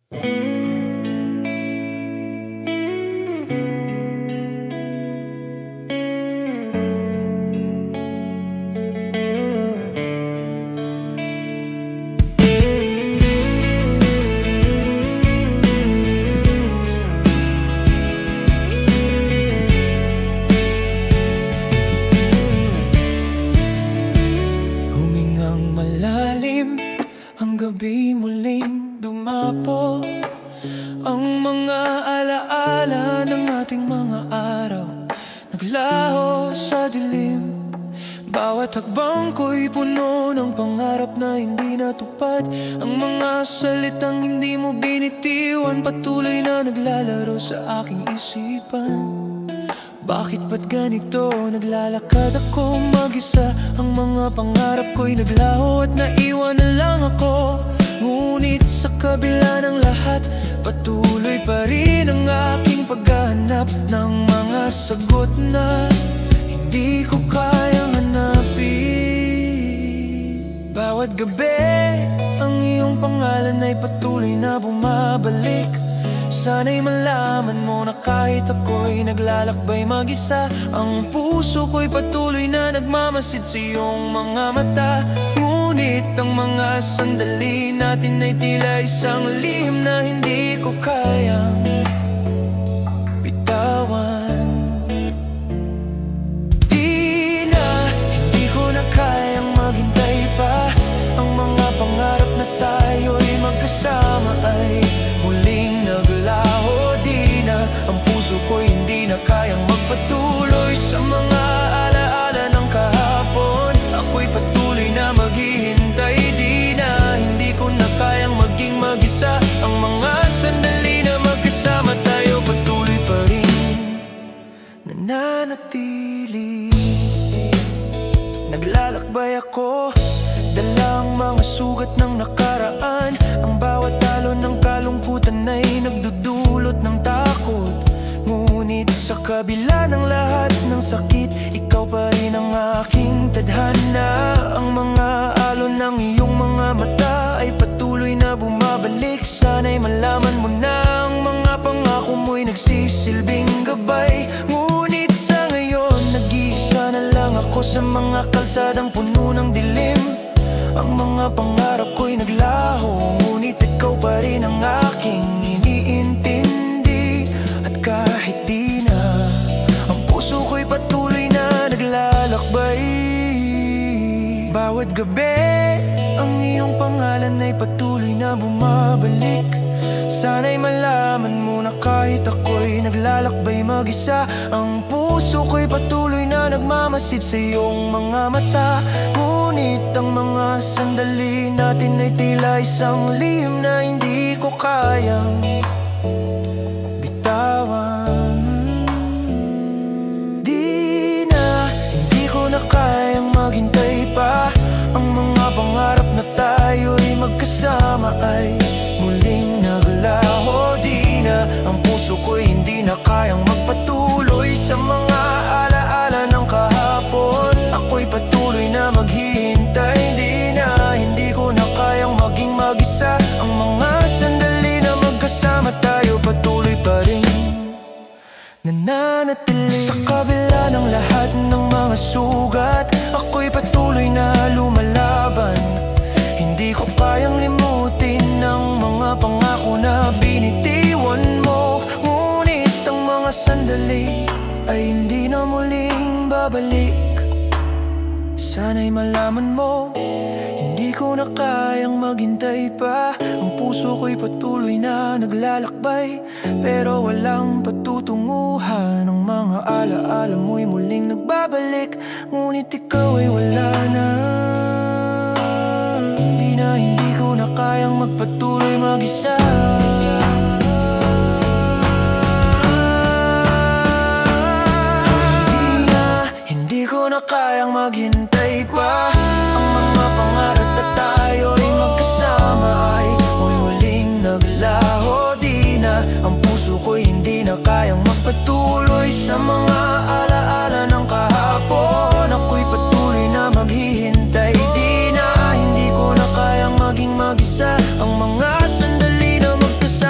Humingang malalim, ang gabi muling dumapo. Ang mga alaala ng ating mga araw naglaho sa dilim. Bawat hakbang ko'y puno ng pangarap na hindi natupad. Ang mga salitang hindi mo binitiwan patuloy na naglalaro sa aking isipan. Bakit ba't ganito? Naglalakad ako mag-isa. Ang mga pangarap ko'y naglaho at naiwan na lang ako. Ngunit sa kabila ng lahat, patuloy pa rin ang aking paghahanap ng mga sagot na hindi ko kayang hanapin. Bawat gabi, ang iyong pangalan ay patuloy na bumabalik. Sana'y malaman mo na kahit ako'y naglalakbay mag-isa, ang puso ko'y patuloy na nagmamasid sa iyong mga mata. Ngunit ang mga sandali natin ay tila isang lihim na hindi ko kayang bitawan. Di na, hindi ko na kayang maghintay pa. Ang mga pangarap na tayo'y magkasama ay muling naglaho. Di na, ang puso ko'y hindi na kayang magpatuloy sa mga alaala ng kahapon. Ako'y patuloy na maghihintay. Di na, hindi ko na kayang maging mag-isa. Ang mga sandali na magkasama tayo patuloy pa rin nananatili. Naglalakbay ako, dalang mga sugat ng nakaraan. Ang bawat talo ng kalungkutan ay nagdudulot ng takot. Ngunit sa kabila ng lahat ng sakit, ikaw pa rin ang aking tadhana. Ang mga alon ng iyong mga mata ay patuloy na bumabalik. Sana'y malaman mo na ang mga pangako mo'y nagsisilbing gabay. Ngunit sa ngayon, nag-iisa na lang ako sa mga kalsadang puno ng dilim. Ang mga pangarap ko'y naglaho, ngunit ikaw pa rin ang aking iniintindi. At kahit di na, ang puso ko'y patuloy na naglalakbay. Bawat gabi, ang iyong pangalan ay patuloy na bumabalik. Sana'y malaman mo na kahit ako'y naglalakbay mag-isa, ang puso ko'y patuloy na nagmamasid sa iyong mga mata. Ngunit ang mga sandali natin ay tila isang lihim na hindi ko kayang bitawan. Di na, hindi ko na kayang maghintay pa. Ang mga pangarap na tayo'y magkasama ay muling naglaho. Di na, ang puso ko'y hindi na kayang magpatuloy sa mga alaala ng kahapon. Ako'y patuloy na maghihintay. Di na, hindi ko na kayang maging mag-isa. Ang mga sandali na magkasama tayo patuloy pa rin nananatili. Sa kabila ng lahat ng mga sugat, ako'y patuloy na lumalaban. Hindi ko kayang limutin ang mga pangako na binitiwan mo. Ngunit ang mga sandali ay hindi na muling babalik. Sana'y malaman mo, hindi ko na kayang maghintay pa. Ang puso ko'y patuloy na naglalakbay, pero walang patutunguhan. Ang mga alaala mo'y muling nagbabalik, ngunit ikaw ay wala na. Hindi ko na kayang magpatuloy mag-isa. Hindi ko na kayang maghintay pa. Ang mga pangarap na tayo'y magkasama ay muling naglaho. Di na, ang puso ko'y hindi na kayang magpatuloy sa mga alaala ng kahapon. Ako'y patuloy na maghihintay. Di na, hindi ko na kayang maging mag-isa. Ang mga sandali na magkasama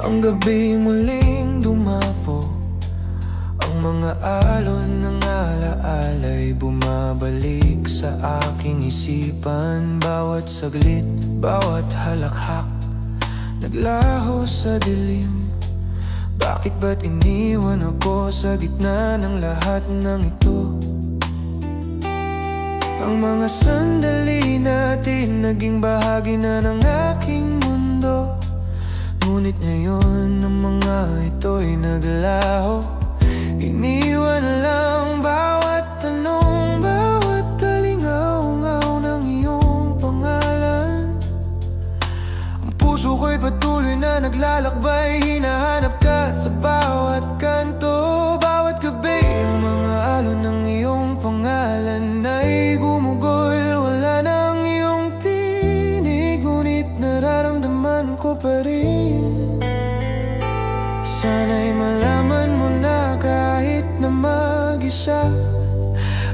Ang gabi muling dumapo, ang mga alon ng alaala'y bumabalik sa aking isipan. Bawat saglit, bawat halakhak, naglaho sa dilim. Bakit ba't iniwan ako sa gitna ng lahat ng ito? Ang mga sandali natin naging bahagi na ng aking mundo. Ngunit ngayon ang mga ito'y naglaho. Iniwan lang bawat tanong, bawat talingaw-ngaw ng iyong pangalan. Ang puso ko'y patuloy na naglalakbay, hinahanap ka sa bawat kanto. Bawat gabi ang mga alon ng iyong pangalan ay gumugol. Wala nang iyong tinig, ngunit nararamdaman ko pa rin. Sana'y malaman mo na kahit na mag-isa,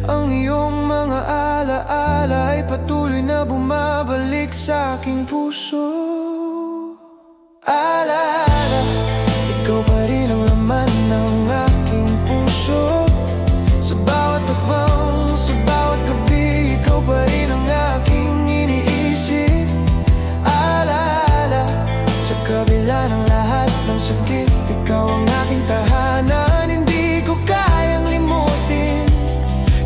ang iyong mga alaala ay patuloy na bumabalik sa aking puso. Alaala, ikaw pa rin ang laman ng aking puso. Sa bawat takbang, sa bawat gabi, ikaw pa rin ang aking iniisip. Alaala, sa kabila ng lahat ng sakit, ikaw ang aking tahanan. Hindi ko kayang limutin,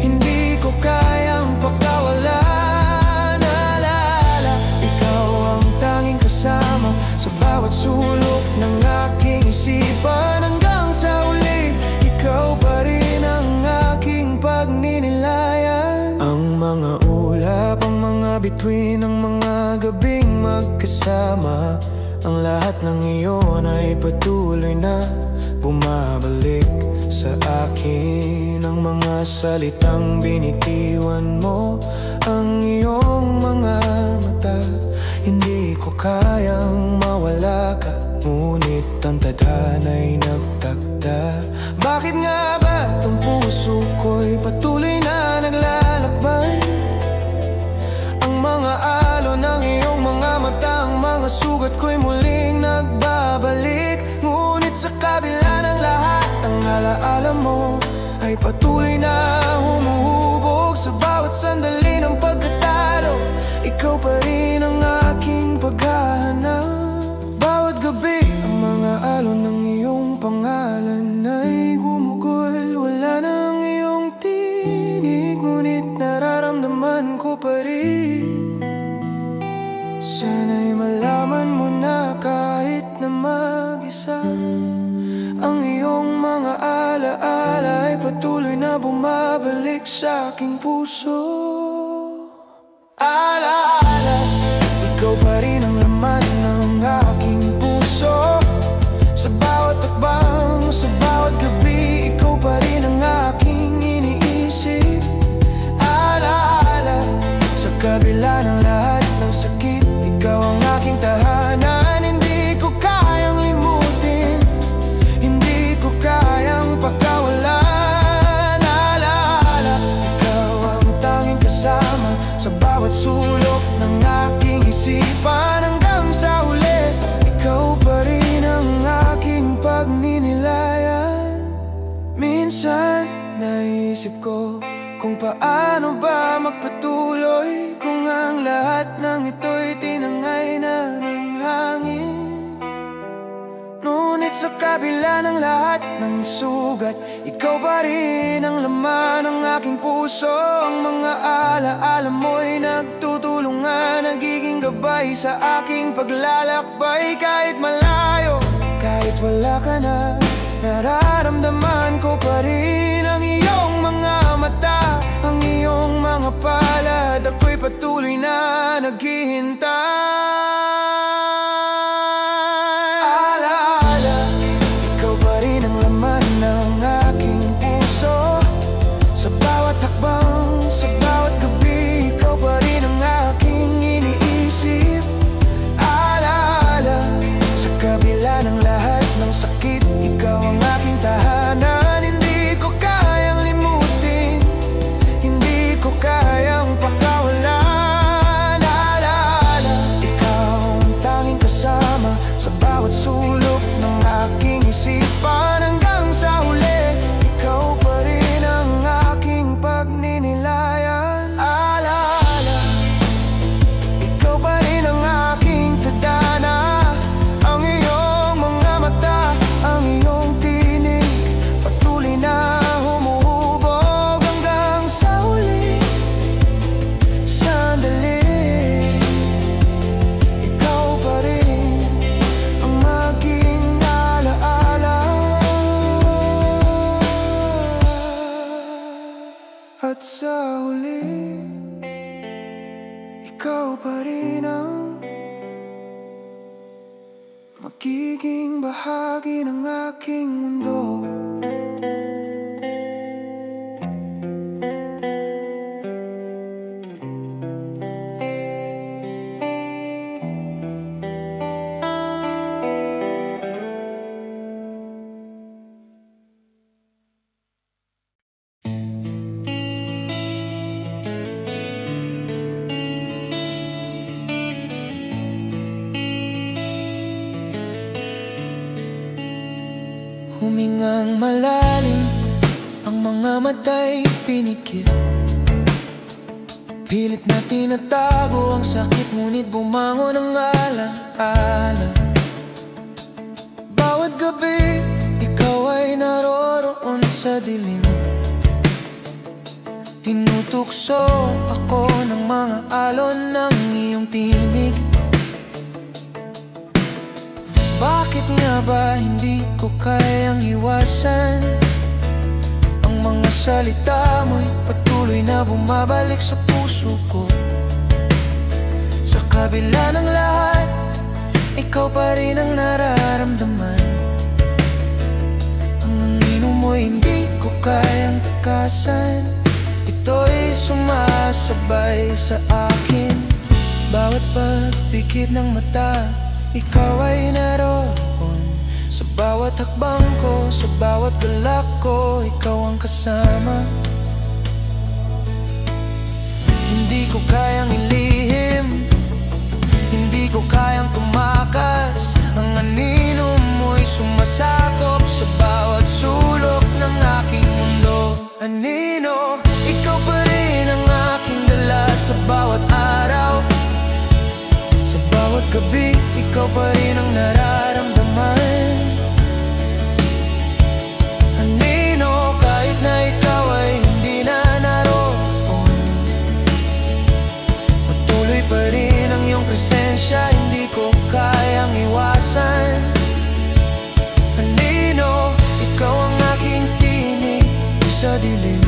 hindi ko kayang pagkawalan. Alaala, ikaw ang tanging kasama sa bawat sulok ng aking isipan. Hanggang sa huli, ikaw pa rin ang aking pagninilayan. Ang mga ulap, ang mga bituin, ang mga gabing magkasama, ang lahat ng iyon ay patuloy na bumabalik sa akin. Ang mga salitang binitiwan mo, ang iyong mga mata, hindi ko kayang mawala ka, ngunit ang tadhana'y nagtakda. Bakit nga ba itong puso ko'y patuloy na naglalakbay? Ang mga alon ng iyong mga mata, ang mga sugat ko'y muling nagbabalik. Ngunit sa kabila ng lahat, ang alaala mo ay patuloy na humuhubog. Sa bawat sandali ng pagkatalo, ikaw pa rin ang aking paghahanap. Bawat gabi, ang mga alon ng iyong pangalan ay gumugol. Wala nang iyong tinig, ngunit nararamdaman ko pa rin. Sana'y malaman mo na kahit na mag-isa, ang iyong mga alaala ay patuloy na bumabalik sa aking puso. Alaala, ikaw pa rin ang laman ng aking puso. Sa bawat takbang, sa bawat gabi, ikaw pa rin ang aking iniisip. Alaala, sa kabila ng lahat ng sakit, ikaw ang aking tahanan. Hindi ko kayang limutin, hindi ko kayang pagkawalan. Alaala, ikaw ang tanging kasama sa bawat sulok ng aking isipan. Hanggang sa huli, ikaw pa rin ang aking pagninilayan. Minsan naisip ko kung paano ba magpatuloy, kung ang lahat ng ito'y tinangay na ng hangin. Ngunit sa kabila ng lahat ng sugat, ikaw pa rin ang laman ng aking puso. Ang mga alaala mo'y nagtutulungan, nagiging gabay sa aking paglalakbay. Kahit malayo, kahit wala ka na, nararamdaman ko pa rin ang iyong mga mata, ang iyong mga palad. Ako'y patuloy na naghihintay. Alaala, ikaw pa rin ang laman ng aking puso. Sa bawat hakbang, sa bawat gabi, ikaw pa rin ang aking iniisip. Alaala, sa kabila ng lahat ng sakit, ikaw ang aking tahanan. Hindi ko kayang limutin, hindi ko kayang pagkawalan. Alaala, ikaw ang tanging kasama sa bawat sulok isipan hanggang sa huli. Ikaw pa rin ang aking pagninilayan. Alaala, ikaw pa rin ang aking tadhana. Ang iyong mga mata, ang iyong tinig, patuloy na humuhubog hanggang sa huli. Sandali, ikaw pa rin ang maging alaala. At sa huli, ikaw pa rin ang magiging bahagi ng aking mundo. Humingang malalim, ang mga mata'y pinikit. Pilit na tinatago ang sakit, ngunit bumangon ang ala-ala. Bawat gabi, ikaw ay naroroon sa dilim. Tinutukso ako ng mga alon ng iyong tinig. Bakit nga ba hindi ko kayang iwasan ang mga salita mo'y patuloy na bumabalik sa puso ko. Sa kabila ng lahat, ikaw pa rin ang nararamdaman. Ang anino mo'y hindi ko kayang takasan. Ito'y sumasabay sa akin. Bawat pagpikit ng mata, ikaw ay naroon. Sa bawat hakbang ko, sa bawat galak ko, ikaw ang kasama. Hindi ko kayang ilihim, hindi ko kayang tumakas. Ang anino mo'y sumasakop sa bawat sulok ng aking mundo. Anino, ikaw pa rin ang aking dala sa bawat araw. Sa bawat gabi, ikaw pa rin ang nararamdaman. Anino, kahit na ikaw ay hindi na naroon, patuloy pa rin ang iyong presensya, hindi ko kayang iwasan. Anino, ikaw ang aking tinig sa dilim,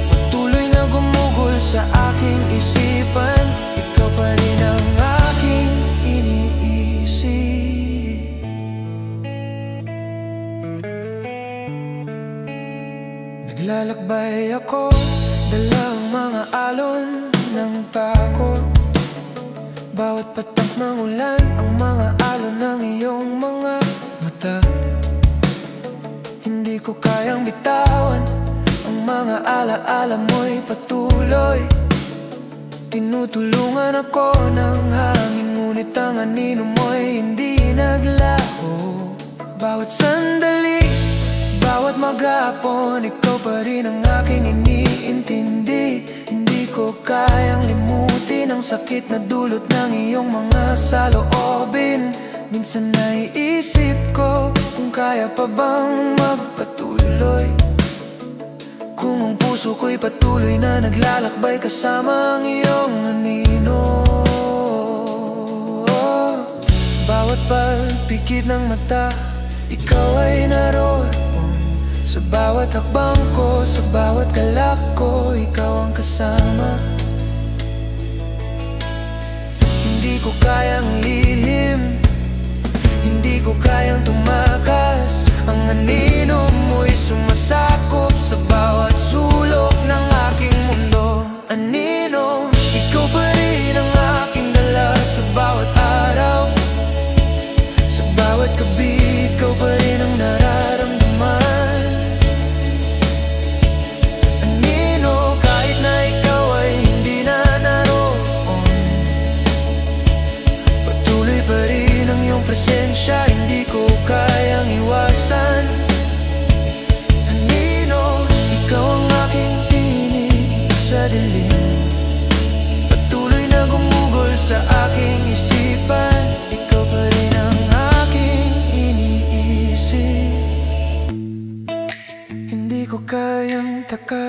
patuloy na gumugol sa aking isipan. Ikaw pa rin ang aking iniisip. Naglalakbay ako, dala ang mga alon ng takot. Bawat patak ng ulan, ang mga alon ng iyong mga mata. Hindi ko kayang bitawan, ang mga alaala mo'y patuloy. Tinutulungan ako ng hangin, ngunit ang anino mo'y hindi naglaho. Bawat sandali, bawat maghapon, ikaw pa rin ang aking iniintindi. Hindi ko kayang limutin ang sakit na dulot ng iyong mga saloobin. Minsan naiisip ko kung kaya pa bang magpatuloy, kung ang puso ko'y patuloy na naglalakbay kasama ang iyong anino. Bawat pagpikit ng mata, ikaw ay naroon. Sa bawat hakbang ko, sa bawat galak ko, ikaw ang kasama. Hindi ko kayang lihim, hindi ko kayang tumakas. Ang anino mo'y sumasakop sa bawat sulok ng aking mundo. Anino, ikaw pa rin ang aking dala sa bawat araw. Sa bawat gabi, ikaw pa rin ang nararamdaman. Anino, kahit na ikaw ay hindi na naroon, patuloy pa rin ang iyong presensya, hindi ko kayang iwasan.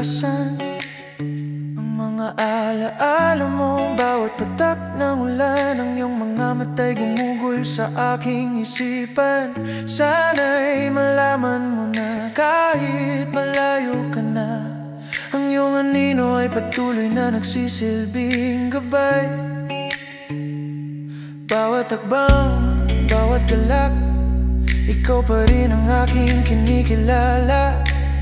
iwasan ang mga alaala mo. Bawat patak ng ulan, ang iyong mga matay gumugol sa aking isipan. Sana'y malaman mo na kahit malayo ka na, ang iyong anino ay patuloy na nagsisilbing gabay. Bawat hakbang, bawat galak, ikaw pa rin ang aking kinikilala.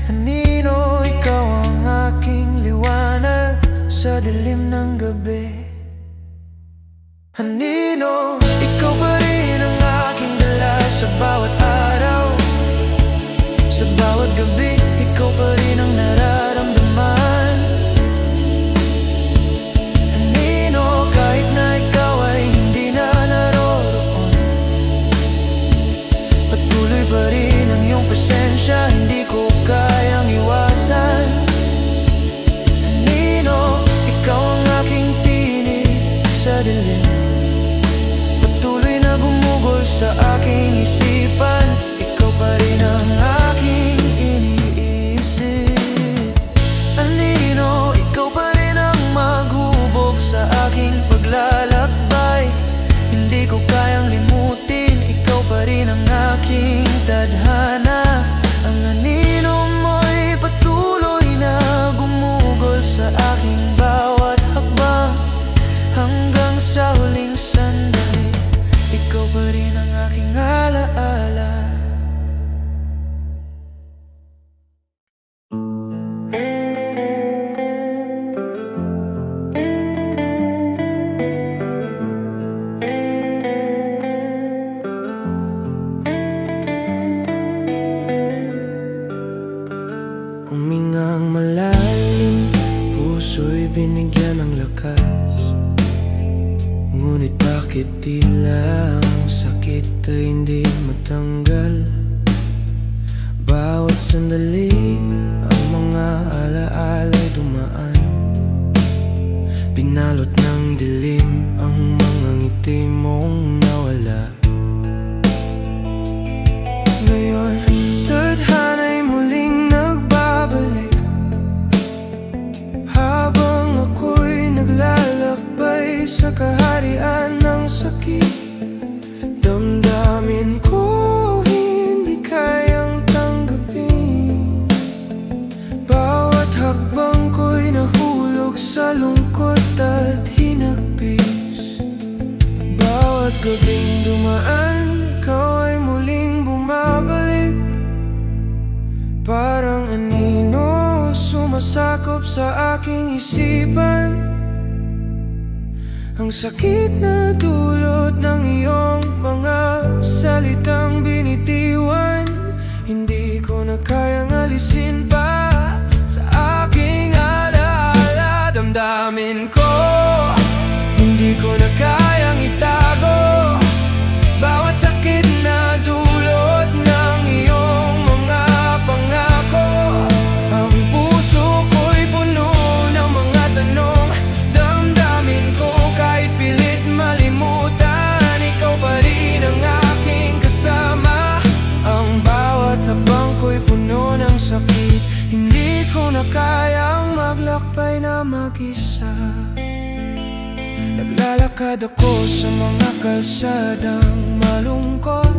Anino, ikaw ang aking liwanag sa dilim ng gabi. Anino, ikaw pa rin ang aking dala sa bawat araw, sa bawat gabi. Ikaw pa rin ang nararamdaman. Anino, kahit na ikaw ay hindi na naroroon, patuloy pa rin ang iyong presensya, hindi ko kayang iwasan. Anino, ikaw ang aking tinig sa dilim, patuloy na gumugol sa aking isipan. Ikaw pa rin ang aking iniisip. Anino, ikaw pa rin ang maghubog sa aking paglalakbay. Hindi ko kayang limutin, ikaw pa rin ang aking tadhana. Ang anino mo'y patuloy na gumugol sa aking bawat hakbang, hanggang sa huling sandali. Ikaw pa rin ang aking alaala. Humingang malalim, puso'y binigyan ng lakas. Ngunit bakit tila ang sakit ay hindi matanggal? Bawat sandali, ang mga alaala'y dumaan, pinalot ng dilim ang mga ngiti mong nawala. Ngayon, tadhana'y muling nagbabalik, habang ako'y naglalakbay sa kaharian ng sakit. Damdamin ko hindi kayang tanggapin, bawat hakbang ko'y nahulog sa lungkot at hinagpis. Bawat gabing dumaan, ikaw ay muling bumabalik, parang anino sumasakop sa aking isipan. Ang sakit na dulot ng iyong mga salitang binitiwan, hindi ko na kayang alisin pa sa aking alaala. Damdamin ko, hindi ko na kayang itago bawat sakit na dulot ng iyong mga pangako. Ang puso ko'y puno ng mga tanong, damdamin ko kahit pilit malimutan, ikaw pa rin ang aking kasama. Ang bawat habang ko'y puno ng sakit, hindi ko na kayang maglakbay na mag-isa. Naglalakad ako sa mga kalsadang malungkot,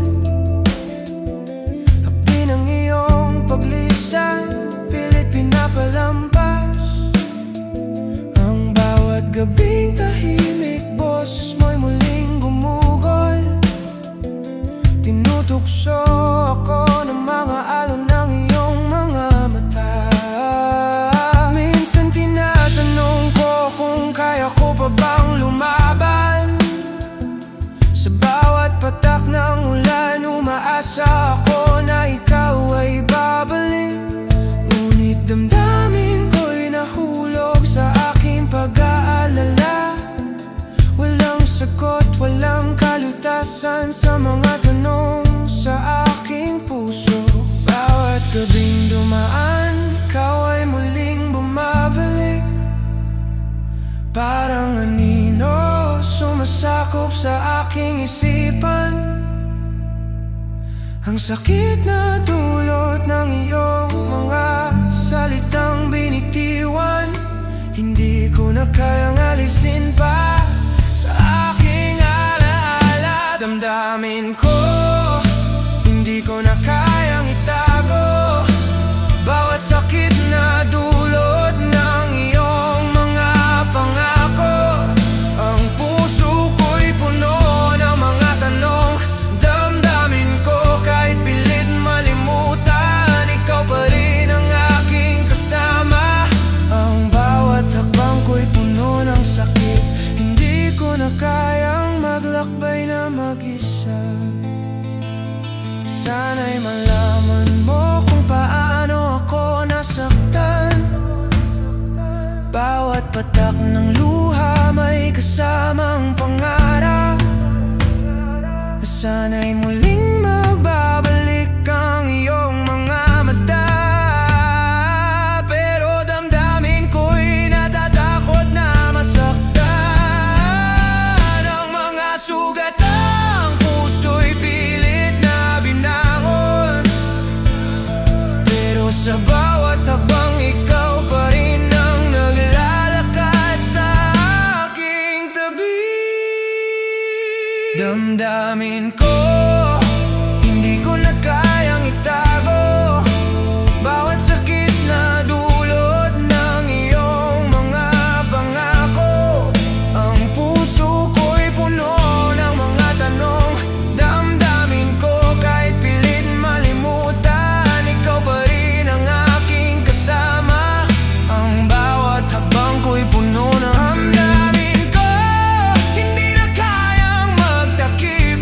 hapdi ng iyong paglisan, pilit pinapalampas. Ang bawat gabing tahimik, boses mo'y muling gumugol. Tinutukso ako ng mga alon ng iyong mga mata. Minsan tinatanong ko kung kaya ko pa bang lumaban. Sa bawat patak ng ulan, umaasa ako na ikaw ay babalik. Ngunit damdamin ko'y nahulog sa aking pag-aalala. Walang sagot, walang kalutasan sa mga tanong sa aking puso. Bawat gabing dumaan, ikaw ay muling bumabalik, parang anino sumasakop sa aking isipan. Ang sakit na dulot ng iyong mga salitang binitiwan, Hindi ko na kayang alisin pa sa aking alaala. Damdamin ko, hindi ko na kayang itago bawat sakit na dulot ng iyong mga pangako. Ang puso ko'y puno ng mga tanong. Damdamin ko kahit pilit malimutan, ikaw pa rin ang aking kasama. Ang bawat hakbang ko'y puno ng sakit. Hindi ko na kayang maglakbay na mag-isa. Sana'y malaman mo kung paano ako nasaktan. Bawat patak ng luha may kasamang pangarap. Sana'y muling magbabalik ang iyong mga mata. Pero damdamin ko'y natatakot na masaktan. Ang mga sugat ng puso'y pilit na binangon. Pero sa bawat hakbang ikaw pa rin ang naglalakad sa aking tabi. Damdamin ko, hindi ko na kayang itago bawat sakit na dulot ng iyong mga pangako. Ang puso ko'y puno ng mga tanong. Damdamin ko kahit pilit malimutan, ikaw pa rin ang aking kasama. Ang bawat hakbang ko'y puno ng damdamin ko, hindi na kayang magtakip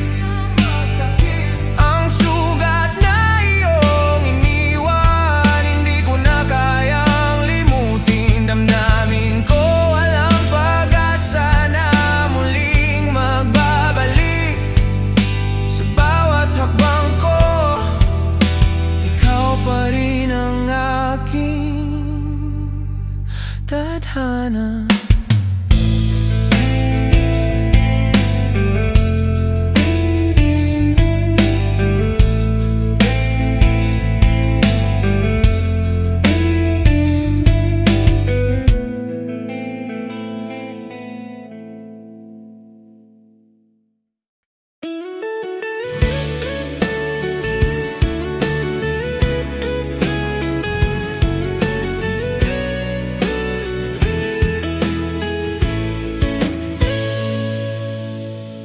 ang sugat na iyong iniwan. Hindi ko na kayang limutin. Damdamin ko walang pag-asa na muling magbabalik. Sa bawat hakbang ko, ikaw pa rin ang aking tadhana.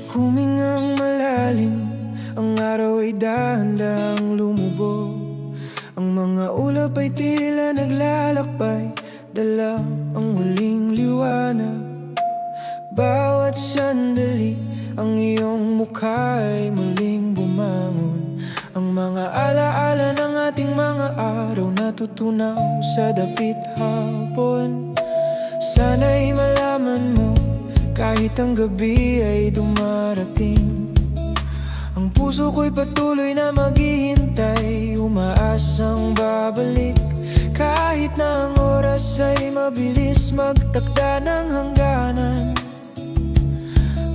Humingang malalim, ang araw ay dahan-dahang lumubog. Ang mga ulap ay tila naglalakbay, dala ang huling liwanag. Bawat sandali, ang iyong mukha ay muling bumangon. Ang mga alaala ng ating mga araw na tutunaw sa dapit hapon. Sana'y malaman mo, kahit ang gabi ay dumarating, ang puso ko'y patuloy na maghihintay, umaasang babalik. Kahit na ang oras ay mabilis magtakda ng hangganan.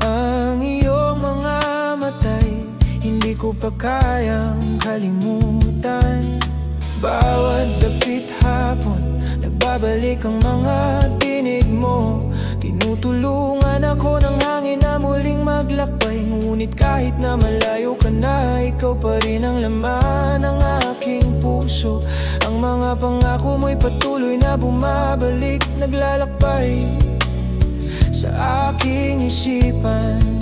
Ang iyong mga matay, hindi ko pa kayang kalimutan. Bawat dapit hapon, nagbabalik ang mga tinig mo. Tinutulungan ako ng hangin na muling maglakbay. Ngunit kahit na malayo ka na, ikaw pa rin ang laman ng aking puso. Ang mga pangako mo'y patuloy na bumabalik, naglalakbay sa aking isipan.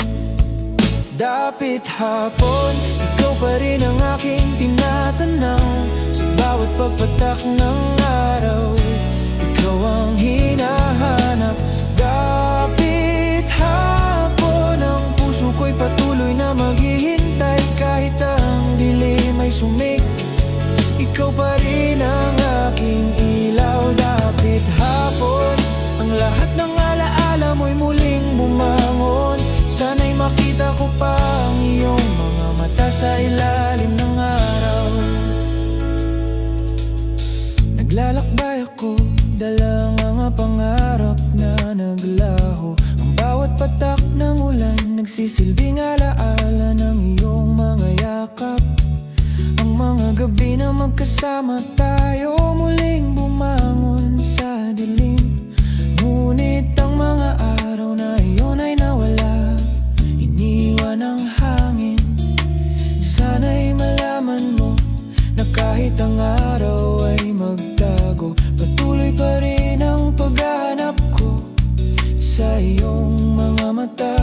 Dapit hapon, ikaw pa rin ang aking tinatanaw. Sa bawat pagpatak ng araw, ikaw ang hinahanap. Dapit hapon, ang puso ko'y patuloy na maghihintay. Kahit ang dilim ay sumik, ikaw pa rin ang aking ilaw. Dapit hapon, ang lahat ng alaala mo'y muling bumangon. Sana'y makita ko pa ang iyong mga mata sa ilalim ng araw. Naglalakbay ako, dala ang mga pangarap na naglaho. Ang bawat patak ng ulan, nagsisilbing alaala ng iyong mga yakap. Ang mga gabi na magkasama tayo, muling bumangon sa dilim. sana'y malaman mo na kahit ang araw ay magtago, patuloy pa rin ang paghahanap ko sa iyong mga mata.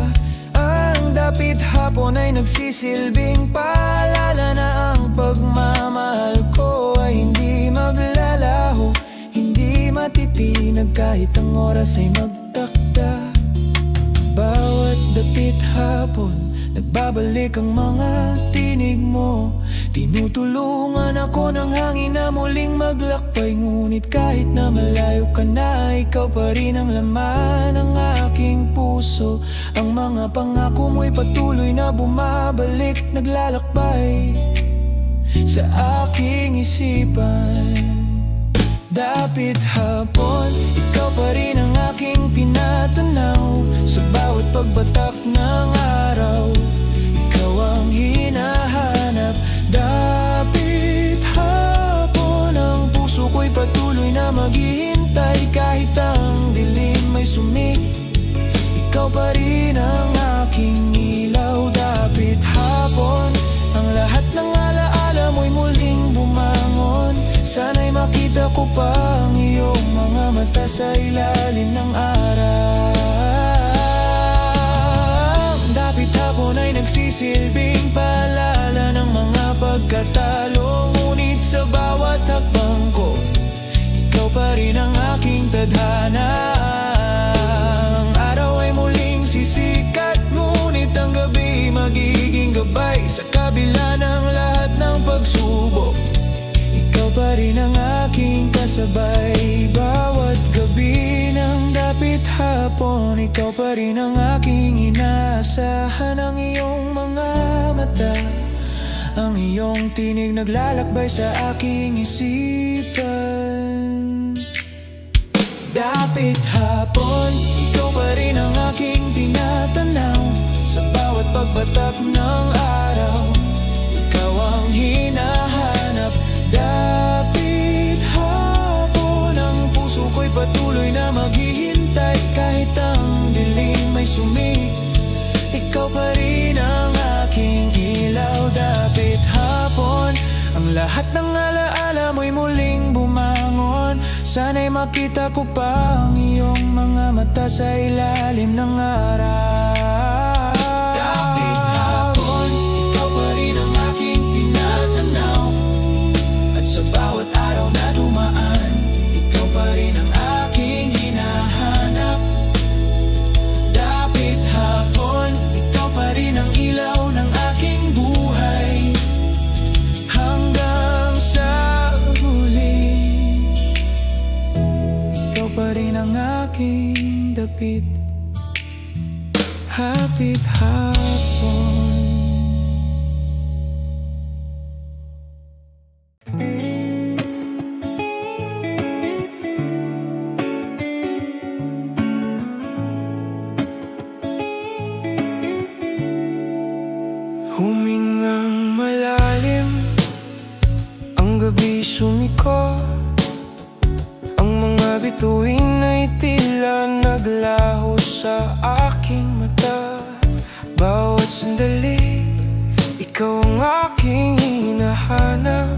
Ang dapit hapon ay nagsisilbing paalala na ang pagmamahal ko ay hindi maglalaho, hindi matitinag kahit ang oras ay magtakda. Bawat dapit hapon, nagbabalik ang mga tinig mo. Tinutulungan ako ng hangin na muling maglakbay. Ngunit kahit na malayo ka na, ikaw pa rin ang laman ng aking puso. Ang mga pangako mo'y patuloy na bumabalik, naglalakbay sa aking isipan. Dapit hapon, ikaw pa rin ang aking tinatanaw. Sa bawat pagbatak ng araw, ikaw ang hinahanap. Dapit hapon, ang puso ko'y patuloy na maghihintay. Kahit ang dilim ay sumik, ikaw pa rin ang aking ilaw. Dapit hapon, ang lahat ng alaala mo'y muling bumangon. Sana'y makita ko pa ang iyong mga mata sa ilalim ng araw. Dapit hapon ay nagsisilbing paalala ng mga pagkatalo. Ngunit sa bawat hakbang ko, ikaw pa rin ang aking tadhana. Ang araw ay muling sisikat, ngunit ang gabi magiging gabay. Sa kabila ng lahat ng pagsubok, ikaw pa rin ang aking kasabay. Bawat gabi ng dapit hapon, ikaw pa rin ang aking inaasahan. Ang iyong mga mata, ang iyong tinig naglalakbay sa aking isipan. Dapit hapon, ikaw pa rin ang aking tinatanaw. Sa bawat pagbatak ng araw, ikaw ang hinahanap. Dapit hapon, ang puso ko'y patuloy na maghihintay. Kahit ang dilim ay sumik, ikaw pa rin ang aking ilaw. Dapit hapon, ang lahat ng alaala mo'y muling bumangon. Sana'y makita ko pa ang iyong mga mata sa ilalim ng araw. Sa bawat araw na dumaan, ikaw pa rin ang aking hinahanap. Dapit hapon, ikaw pa rin ang ilaw ng aking buhay. Hanggang sa huli, ikaw pa rin ang aking dapit. Dapit hapon. Humingang malalim, ang gabi sumiko. Ang mga bituin ay tila naglaho sa aking mata. Bawat sandali, ikaw ang aking hinahanap.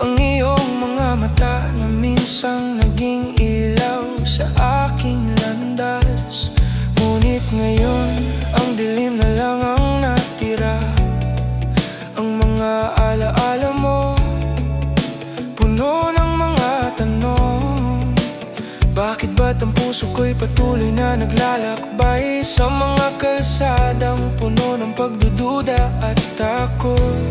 Ang iyong mga mata na minsang naging ilaw sa aking landas. Ngunit ngayon, ang dilim na lang ang natira. Ang mga alaala mo, puno ng mga tanong. Bakit ba't ang puso ko'y patuloy na naglalakbay sa mga kalsadang puno ng pagdududa at takot?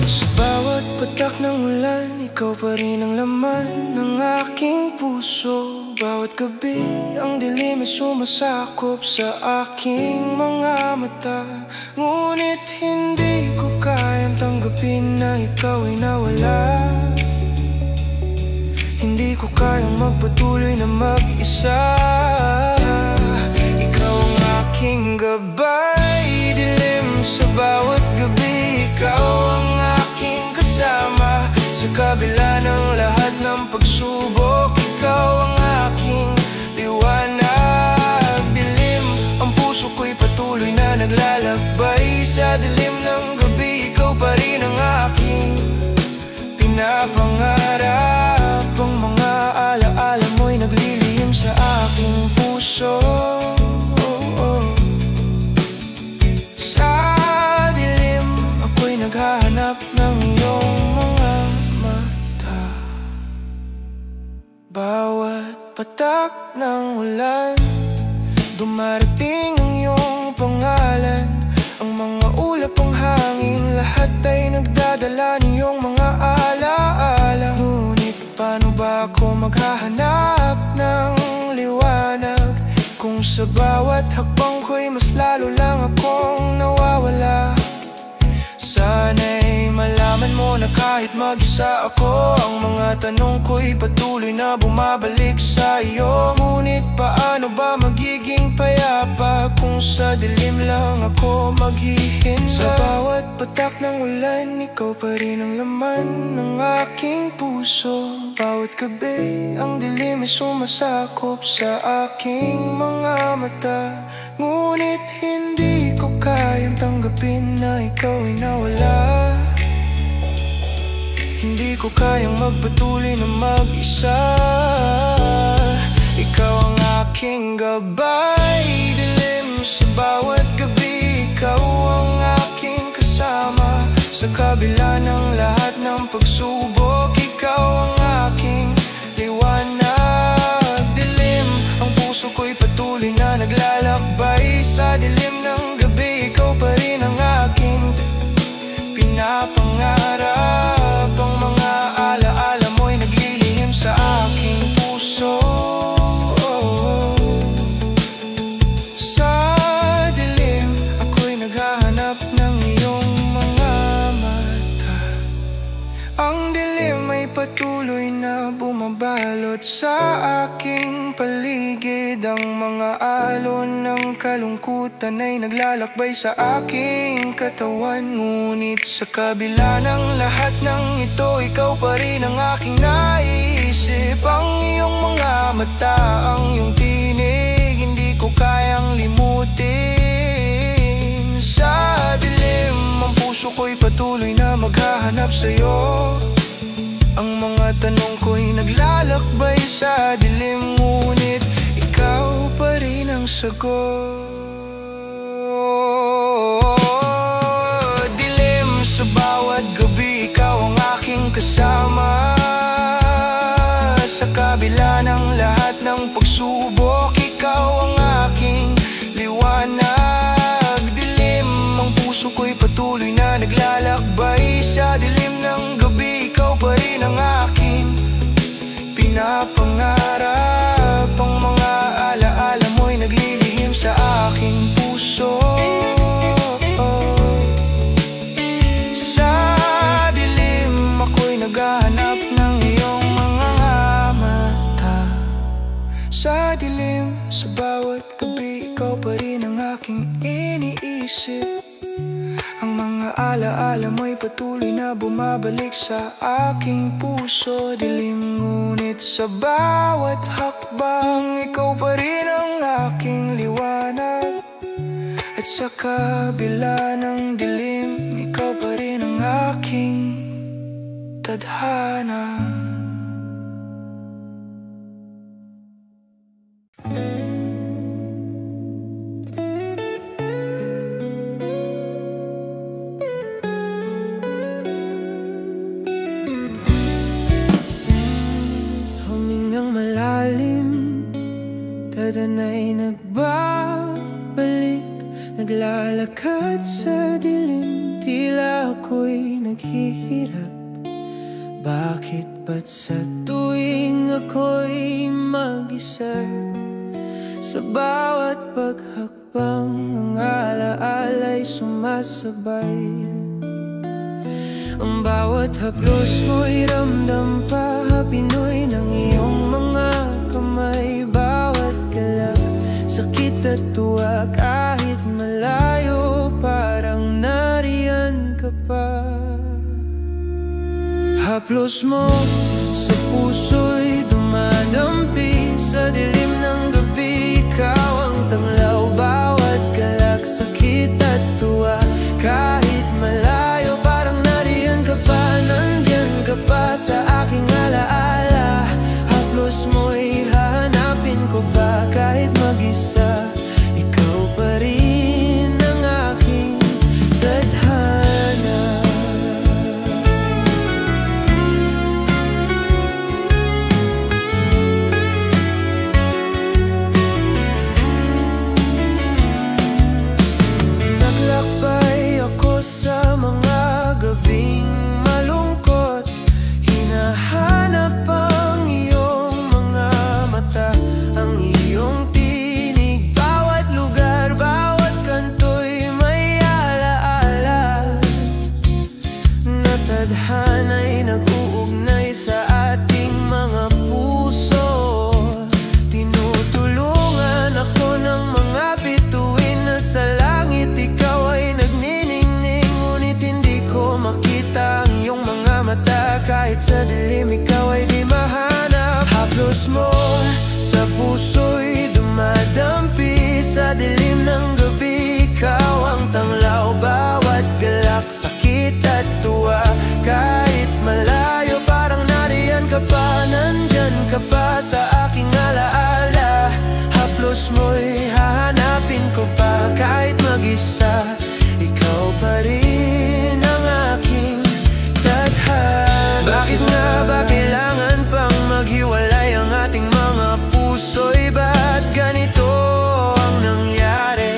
Sa bawat patak ng ulan, ikaw pa rin ang laman ng aking puso. Bawat gabi, ang dilim ay sumasakop sa aking mga mata. Ngunit hindi ko kayang tanggapin na ikaw ay nawala. Hindi ko kayang magpatuloy na mag-isa. Ikaw ang aking gabay, dilim sa bawat gabi. Ikaw ang aking kasama sa kabila ng lahat ng pagsubok. Ikaw ang aking liwanag. Dilim, ang puso ko'y patuloy na naglalakbay sa dilim ng gabi, ikaw pa rin ang aking pinapangarap. Ang mga alaala mo'y naglilihim sa aking puso. Sa dilim, ako'y naghahanap ng iyong mga mata. Bawat patak ng ulan, dumarating ang iyong pangalan. Ang mga ulap, ang hangin, lahat ay nagdadala niyong mga alaala. Ngunit paano ba ako maghahanap ng liwanag kung sa bawat hakbang ko'y mas lalo lang akong nawawala? Sana'y malaman mo na kahit mag-isa ako, ang mga tanong ko'y patuloy na bumabalik sa iyo. Ngunit paano ba magiging payapa kung sa dilim lang ako maghihinda? Sa bawat patak ng ulan, ikaw pa rin ang laman ng aking puso. Bawat gabi, ang dilim ay sumasakop sa aking mga mata. Ngunit hindi ko kayang tanggapin na ikaw ay nawala. Hindi ko kayang magpatuloy na mag-isa. Ikaw ang aking gabay, dilim sa bawat gabi. Ikaw ang aking kasama sa kabila ng lahat ng pagsubok. Ikaw ang aking liwanag. Dilim, ang puso ko'y patuloy na naglalakbay. Sa dilim ng gabi, ikaw pa rin ang aking pinapangarap. Ang mga alaala mo'y naglilihim sa aking puso. Sa dilim, ako'y naghahanap ng iyong mga mata. Ang dilim ay patuloy na bumabalot sa aking paligid. Ang mga alon ng kalungkutan ay naglalakbay sa aking katawan. Ngunit sa kabila ng lahat ng ito, ikaw pa rin ang aking naisip. Ang iyong mga mata, ang iyong tinig, hindi ko kayang limutin. Sa dilim, ang puso ko'y patuloy na maghahanap sa'yo. Ang mga tanong ko'y naglalakbay sa dilim. Ngunit ikaw pa rin ang sagot. Dilim sa bawat gabi, ikaw ang aking kasama. Sa kabila ng lahat ng pagsubok, ikaw ang aking liwanag. Dilim, ang puso ko'y patuloy na naglalakbay. Sa dilim ng gabi, ikaw pa rin ang aking pinapangarap. Ang mga alaala mo'y naglilihim sa aking puso. Sa dilim, ako'y naghahanap ng iyong mga mata. Sa dilim, sa bawat gabi, ikaw pa rin ang aking iniisip. Ang mga alaala mo'y patuloy na bumabalik sa aking puso. Dilim, ngunit sa bawat hakbang, ikaw pa rin ang aking liwanag. At sa kabila ng dilim, ikaw pa rin ang aking tadhana. Humingang malalim, tadana'y nagbabalik. Naglalakad sa dilim, tila ako'y naghihirap. Bakit ba't sa tuwing ako'y mag-isa, sa bawat paghakbang ang alaala'y sumasabay. Ang bawat haplos mo'y ramdam pa, Pinoy ng iyong mga kamay. Bawat galak, sakit at tuwa, kahit malayo, parang nariyan ka pa. Haplos mo sa puso'y dumadampi, sa dilim ng gabi, ikaw ang tanglaw. Bawat galak, sakit at tuwa, galak, sakit at tuwa. Kahit malayo parang nariyan ka pa, nandyan ka pa sa aking alaala. Haplos mo'y hahanapin ko pa, kahit mag-isa, ikaw pa rin ang aking tadhana. Bakit nga ba kailangan pang maghiwalay ang ating mga puso'y? Ba't ganito ang nangyari?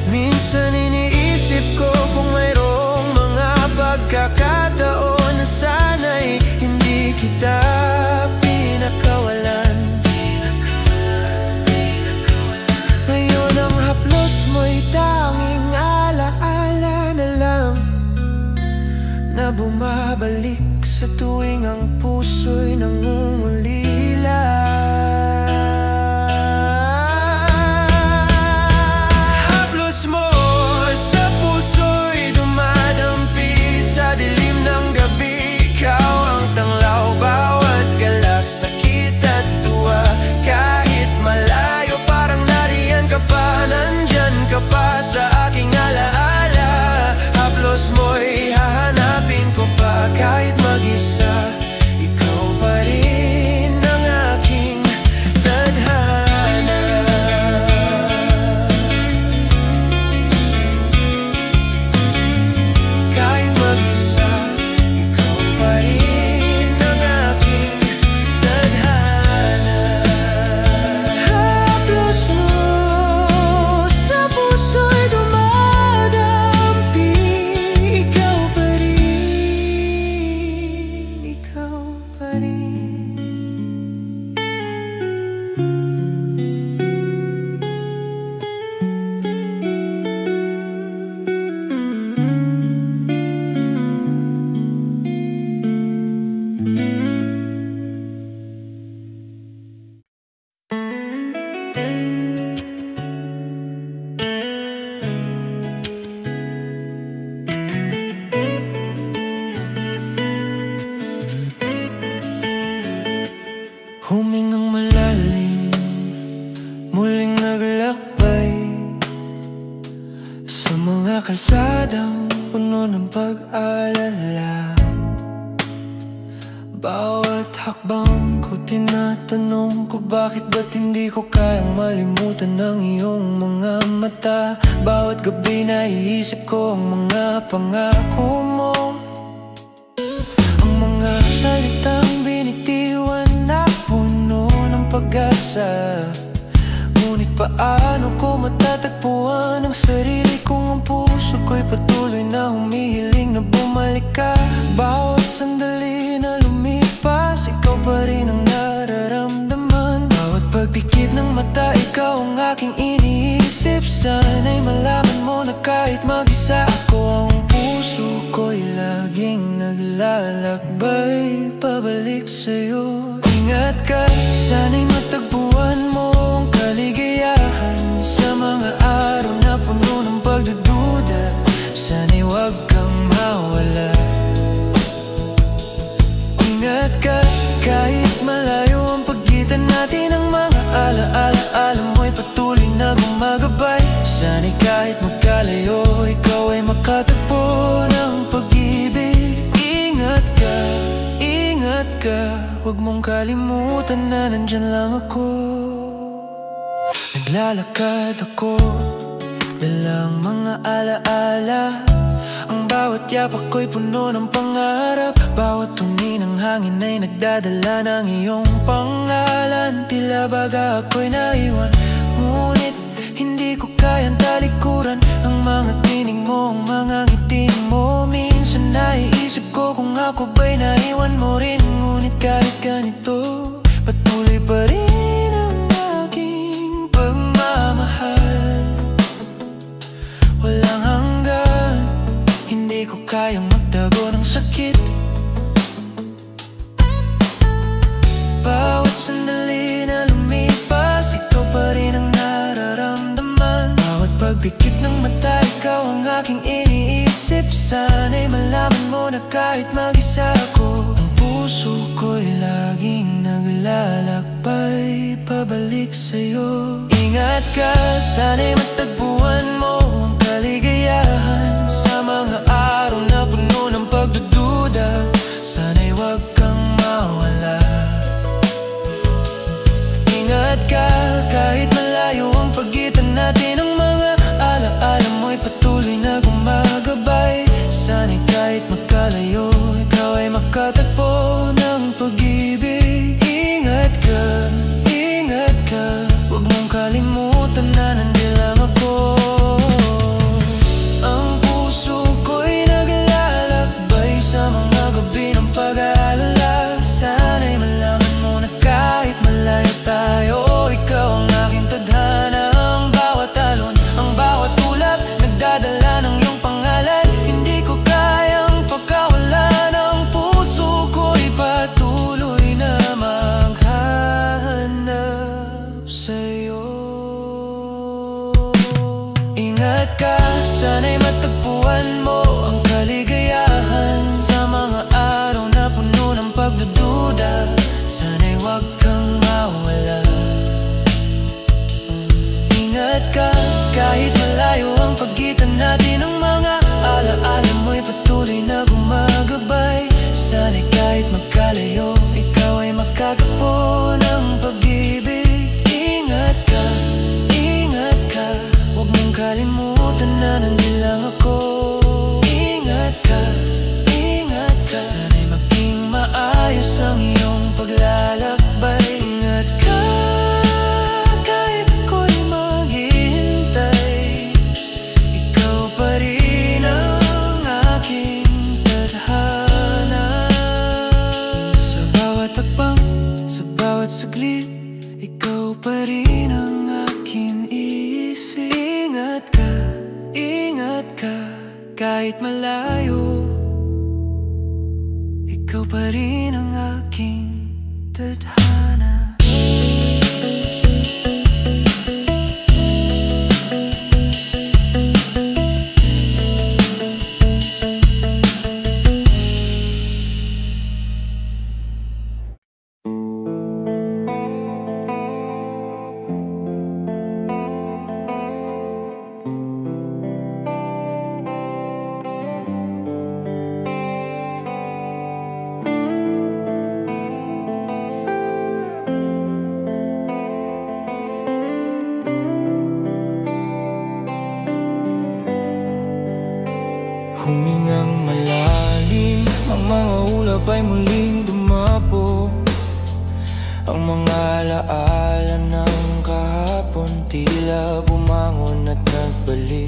Minsan iniisip ko kung mayroong mga pagkakataon na sana'y hindi kita pinakawalan. Ngayon ang haplos mo'y tanging alaala na lang, na bumabalik sa tuwing ang puso'y nangungulila. Haplos mo sa puso'y dumadampi sa dilim ng gabi. Ikaw ang tanglaw, bawat galak, sakit at tuwa. Kahit malayo parang nariyan ka pa, nandyan ka pa sa aking alaala. Haplos mo'y hahanapin ko pa, kahit mag-isa, ikaw pa rin ang aking tadhana. Kahit mag-isa, ikaw pa rin ang aking tadhana. Haplos mo sa puso'y dumadampi. Ikaw pa rin, ikaw pa rin. Humingang malalim, muling naglakbay sa mga kalsadang puno ng pag-alala. Bawat hakbang ko tinatanong ko, bakit ba't hindi ko kayang malimutan ang iyong mga mata. Bawat gabi naiisip ko ang mga pangako mo, ang mga salitang binitiwan na puno ng pag-asa. Ngunit paano ko matatagpuan ang sarili kung ang puso ko'y patuloy na humihiling na bumalik ka. Bawat sandali na lumipas, ikaw pa rin ang nararamdaman. Bawat pagpikit ng mata, ikaw ang aking iniisip. Sana'y malaman mo na kahit mag-isa ako, ang puso ko'y laging naglalakbay pabalik sa'yo. Ingat ka, sana'y matagpuan mo ang kaligayahan sa mga araw na puno ng pagdududa. Sana'y huwag kang mawala. Ingat ka, kahit malayo ang pagitan natin, ang mga alaala, alam mo'y patuloy na gumagabay. Sana'y kahit magkalayo, ikaw ay makatagpo ng pag-ibig. Ingat ka, huwag mong kalimutan na nandyan lang ako. Naglalakad ako, dalang mga alaala. Ang bawat yapak ko'y puno ng pangarap. Bawat tuni ng hangin ay nagdadala ng iyong pangalan. Tila baga ako'y naiwan, ngunit hindi ko kayang talikuran ang mga tinig mo, ang mga ngiti mo. Minsan naiisip ko kung ako ba'y naiwan mo rin. Ngunit kahit ganito, patuloy pa rin ang aking pagmamahal. Walang hanggan, hindi ko kayang magtago ng sakit. Bawat sandali na lumipas, ikaw pa rin ang nararamdaman. Bawat pagpikit ng mata, ikaw ang aking iniisip. Sana'y malaman mo na kahit mag-isa ako, ang puso ko'y laging naglalakbay pabalik sa'yo. Ingat ka, sana'y matagpuan mo ang Ingat ka, sana'y matagpuan mo ang kaligayahan sa mga araw na puno ng pagdududa. Sana'y huwag kang mawala. Ingat ka, kahit malayo ang pagitan natin, ang mga alaala mo'y patuloy na gumagabay. Sana'y kahit magkalayo, ikaw ay makagpo ng pag-ibig. Ingat ka, huwag mong kalimutan na nandun lang ako. Ingat ka, sana'y maging maayos ang iyong paglalakbay. Ingat ka, kahit ako'y maghihintay, ikaw pa rin ang aking tadhana. Sa bawat takbang, sa bawat saglit, ikaw pa rin ang aking isip. Ingat ka, kahit malayo, ikaw pa rin ang aking tadhana. Humingang malalim, ang mga ulap ay muling dumapo. Ang mga alaala ng kahapon tila bumangon at nagbalik.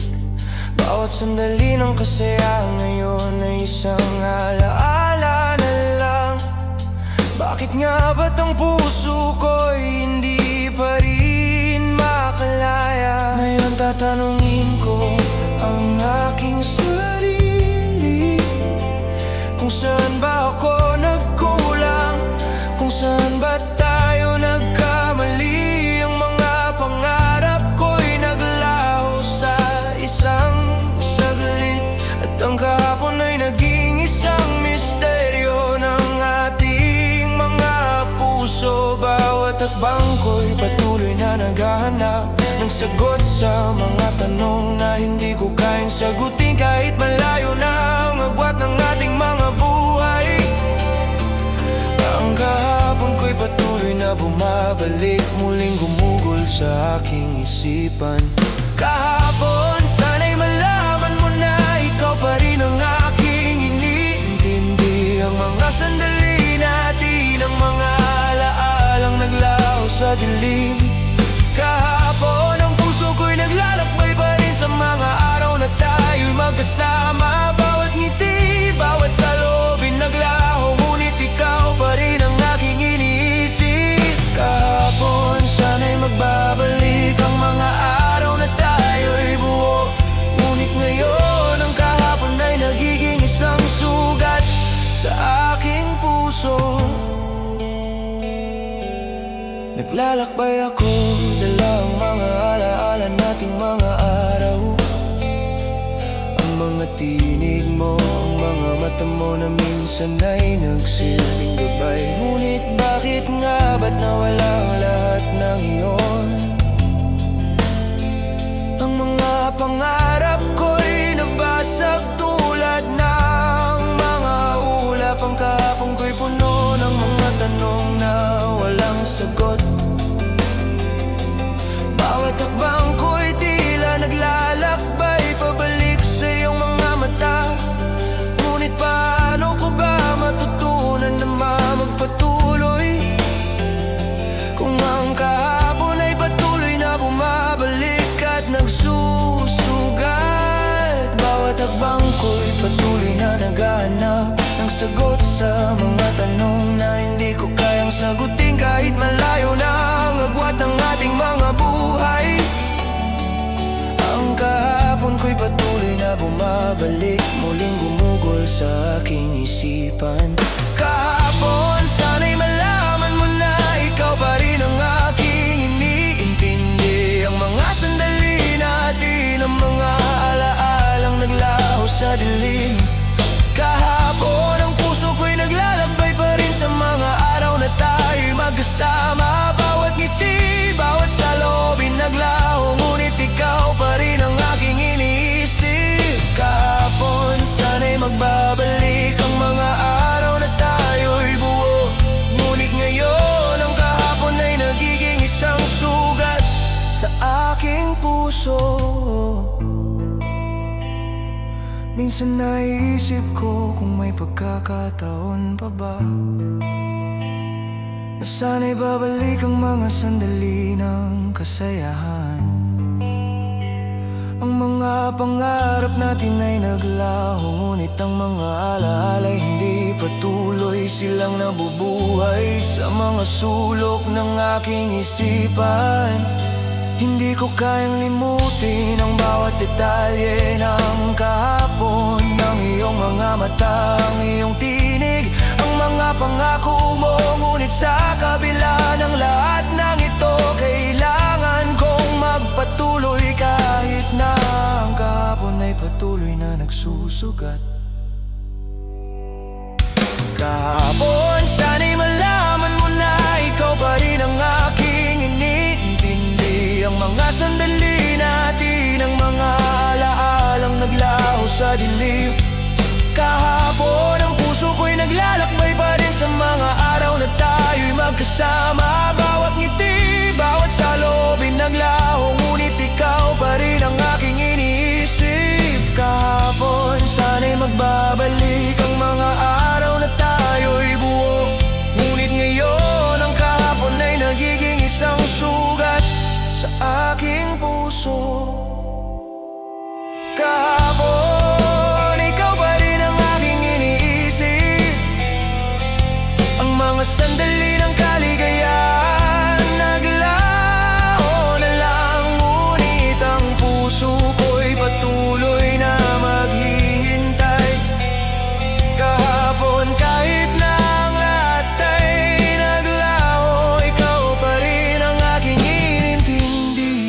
Bawat sandali ng kasayang ngayon ay isang alaala na lang. Bakit nga ba't ang puso ko'y hindi pa rin makalaya? Ngayon tatanungin ko ang aking sarili, kung saan ba ako nagkulang, kung saan ba tayo nagkamali. Ang mga pangarap ko'y naglaho sa isang saglit, at ang kahapon ay naging isang misteryo ng ating mga puso. Bawat takbang ko'y patuloy na naghahanap ng sagot sa mga tanong na hindi ko kayang sagutin. Kahit malayo na ang agwat ng ating mga buhay, ang kahapon ko'y patuloy na bumabalik, muling gumugol sa aking isipan. Kahapon, sana'y malaman mo na ikaw pa rin ang aking iniintindi. Ang mga sandali natin, ang mga alaalang naglaho sa dilim. Kahapon, ang puso ko'y naglalakbay pa rin sa mga araw na tayo'y magkasama. Bawat ngiti, bawat saloobin naglaho, ngunit ikaw pa rin ang aking iniisip. Kahapon, sana'y magbabalik ang mga araw na tayo'y buo. Ngunit ngayon, ang kahapon ay nagiging isang sugat sa aking puso. Naglalakbay ako, dala ang mga alaala nating mga araw. Ang mga tinig mo, ang mga mata mo na minsan ay nagsilbing gabay. Ngunit bakit nga ba't nawala ang lahat ng iyon? Ang mga pangarap ko'y nabasag tulad ng mga ulap. Ang kahapon ko'y puno ng mga tanong na walang sagot. Bawat takbang ko'y tila naglalakbay pabalik sa iyong mga mata. Ngunit paano ko ba matutunan na magpatuloy kung ang kahapon ay patuloy na bumabalik at nagsusugat? Bawat takbang ko'y patuloy na naghahanap ng sagot sa mga tanong na hindi ko kayang sagutin. Kahit malayo na ang agwat ng ating mga buhay, ang kahapon ko'y patuloy na bumabalik, muling gumugol sa aking isipan. Kahapon, sana'y malaman mo na ikaw pa rin ang aking iniintindi. Ang mga sandali natin, ang mga sa dilim. Kahapon ang puso ko'y naglalakbay pa rin sa mga araw na tayo'y magkasama. Bawat ngiti, bawat saloobin naglaho, ngunit ikaw pa rin ang aking iniisip. Kahapon, sana'y magbabalik ang mga araw na tayo'y buo, ngunit ngayon ang kahapon ay nagiging isang sugat sa aking puso. Minsan naiisip ko kung may pagkakataon pa ba na sana'y babalik ang mga sandali ng kasayahan. Ang mga pangarap natin ay naglaho, ngunit ang mga alaala'y hindi patuloy silang nabubuhay sa mga sulok ng aking isipan. Hindi ko kayang limutin ang bawat detalye ng kahapon, ng iyong mga mata, ang iyong tinig, ang mga pangako mo. Ngunit sa kabila ng lahat ng ito, kailangan kong magpatuloy kahit na ang kahapon ay patuloy na nagsusugat. Kahapon, sana'y malaman mo na ikaw pa rin ang aking iniintindi. Ang mga sandali natin, ang mga alaalang naglaho sa dilim. Kahapon ang puso ko'y naglalakbay pa rin sa mga araw na tayo'y magkasama. Bawat ngiti, bawat saloobin naglaho, ngunit ikaw pa rin ang aking iniisip. Kahapon, sana'y magbabalik ang mga araw na tayo'y buo, ngunit ngayon ang kahapon ay nagiging isang sugat sa aking puso. Kahapon, ikaw pa rin ang aking iniisip. Ang mga sandali ng kaligayahan naglaho na lang, ngunit ang puso ko'y patuloy na maghihintay. Kahapon, kahit na ang lahat ay naglaho, ikaw pa rin ang aking inintindi.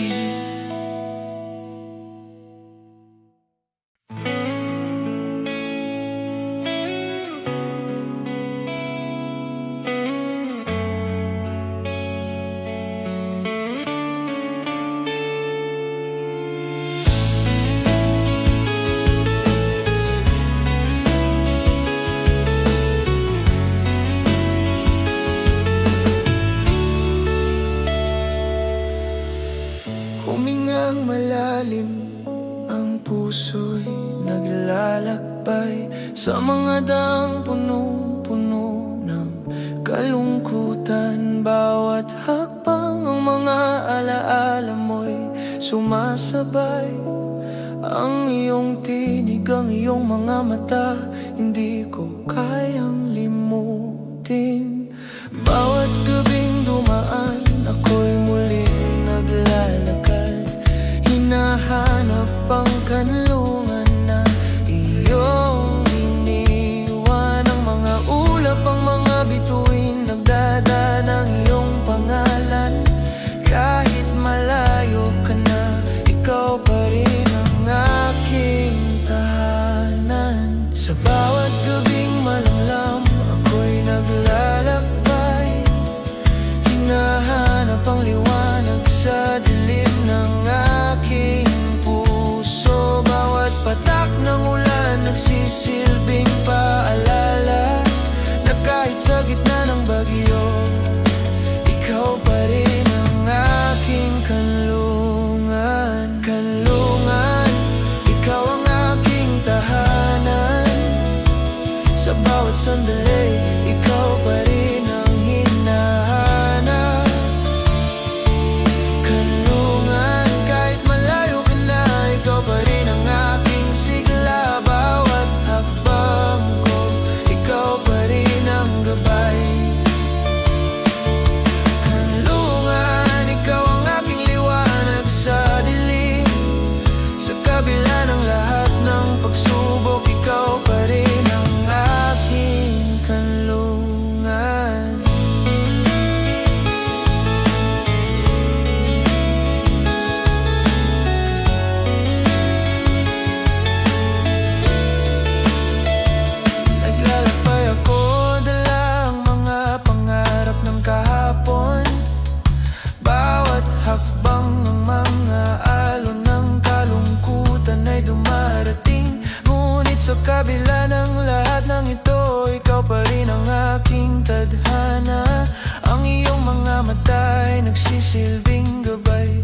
Humingang malalim, ang puso'y naglalakbay sa mga daang punong-puno ng kalungkutan. Bawat hakbang, ang mga alaala mo'y sumasabay. Ang iyong tinig, ang iyong mga mata, hindi ko kayang limutin. Bawat gabing dumaan, ako'y muling naglalakad, hinahanap ang kanlungan na iyong iniwan. Ang mga ulap, ang mga bituin, nagdadaan ng iyong pangalan. Kahit malayo ka na, ikaw pa rin ang aking tahanan. Sa bawat gabing malamlam, ako'y naglalakbay, hinahanap ang liwanag sa dilim ng aking puso. Bawat patak ng ulan nagsisilbing paalala na kahit sa gitna ng bagyo, ikaw pa rin ang aking kanlungan. Kanlungan, ikaw ang aking tahanan. Sa bawat sandali, ikaw pa rin ang hinahanap. Kanlungan, kahit malayo ka na, ikaw pa rin ang aking sigla. Bawat hakbang ko, ikaw pa rin ang gabay. Kanlungan, ikaw ang aking liwanag sa dilim. Sa kabila ng lahat ng pagsubok, ikaw pa rin ang aking dumarating. Ngunit sa kabila ng lahat ng ito, ikaw pa rin ang aking tadhana. Ang iyong mga mata'y nagsisilbing gabay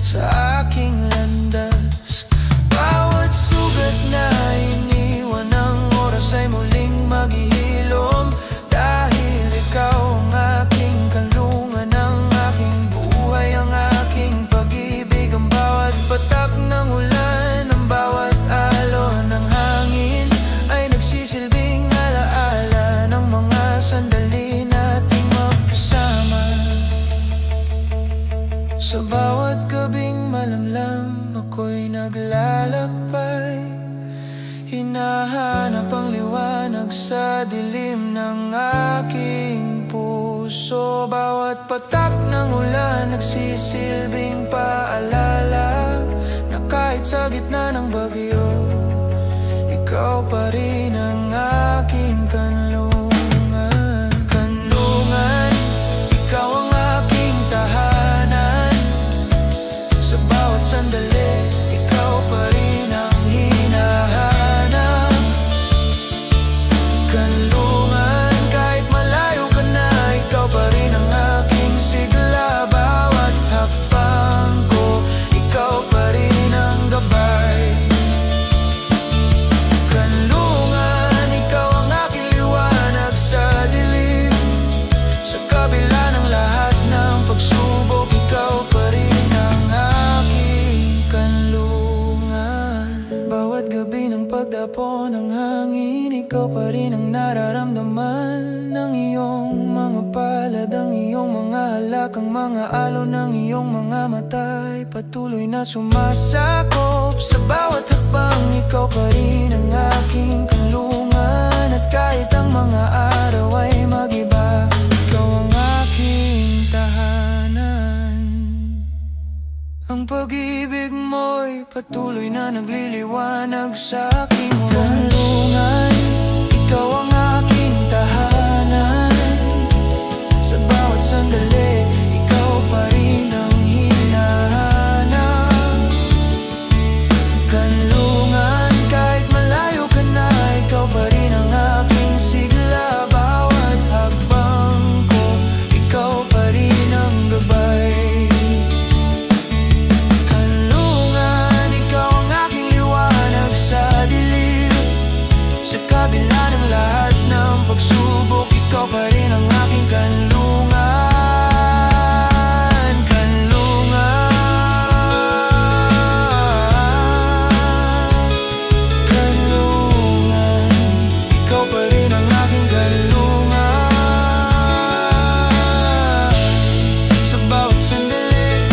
sa aking landas. Bawat sugat na iniwan ng oras ay muling maghihilom, dahil ikaw ang aking kanlungan, ang aking buhay, ang aking pag-ibig. Ang bawat patak ng ulan, ang bawat alon ng hangin ay nagsisilbing alaala ng mga sandali nating magkasama. Sa bawat gabing malamlam, ako'y naglalakbay, hinahanap ang liwanag sa dilim ng aking puso. Bawat patak ng ulan nagsisilbing paalala na kahit sa gitna ng bagyo, ikaw pa rin ang aking kanlungan. Kanlungan, ikaw ang aking tahanan. Sa bawat sandali, ikaw pa rin ang hinahanap. Kanlungan, kahit malayo ka na, ikaw pa rin ang aking sigla. Bawat hakbang ko, ikaw pa rin ang gabay. Kanlungan, ikaw ang aking liwanag sa dilim. Sa kabila ng lahat ng pagsubok, ikaw pa rin ang aking kanlungan. Bawat gabi ng pagdapo ng hangin, ikaw pa rin ang nararamdaman ng iyong mga palad, ang iyong mga halak, ang mga alon ng iyong mga mata'y patuloy na sumasakop. Sa bawat hakbang, ikaw pa rin ang aking kanlungan. At kahit ang mga araw ay mag-iba, ikaw ang aking tahanan. Ang pag-ibig mo'y patuloy na nagliliwanag sa aking mundo. Kanlungan, ikaw ang aking tahanan. Sa bawat sandali, ikaw pa rin ang hinahanap. Kanlungan, kahit malayo ka na, ikaw pa rin ang aking sigla. Bawat hakbang ko, ikaw pa rin ang gabay. Kanlungan, ikaw ang aking liwanag sa dilim. Sa kabila ng lahat ng pagsubok, ikaw pa rin ang aking kanlungan. Kanlungan, kanlungan, ikaw pa rin ang aking kanlungan. Sa bawat sandali,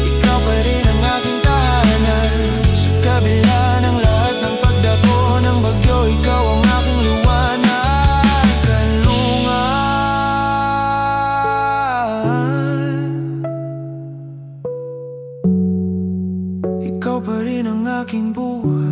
ikaw pa rin ang aking tahanan. Sa kabila ng lahat ng pagdapo ng bagyo, ikaw ang aking liwanag. Kanlungan, ikaw pa rin ang aking buhay.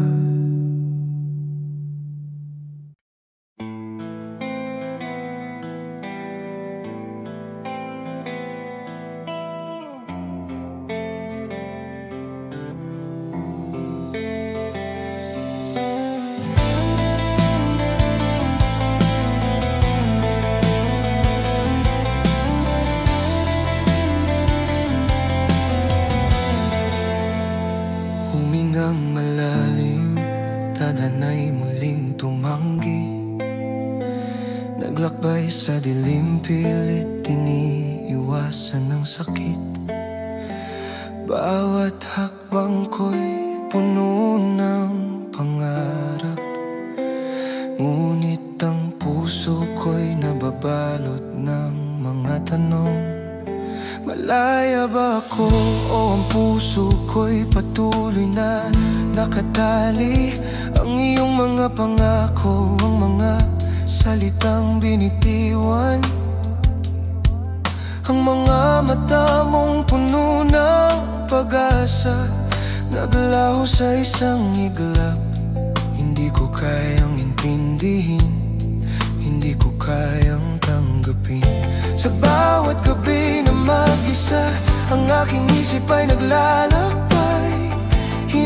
Humingang malalim, tadhana'y muling tumanggi. Naglakbay sa dilim, pilit iniiwasan ng sakit. Bawat hakbang ko'y puno ng pangarap, ngunit ang puso ko'y nababalot ng mga tanong. Malaya ba ako o ang puso ko'y patuloy na nakatali? Ang iyong mga pangako, ang mga salitang binitiwan, ang mga mata mong puno ng pag-asa, naglaho sa isang iglap. Hindi ko kayang intindihin, hindi ko kayang tanggapin. Sa bawat gabi na mag-isa, ang aking isip ay naglalakbay,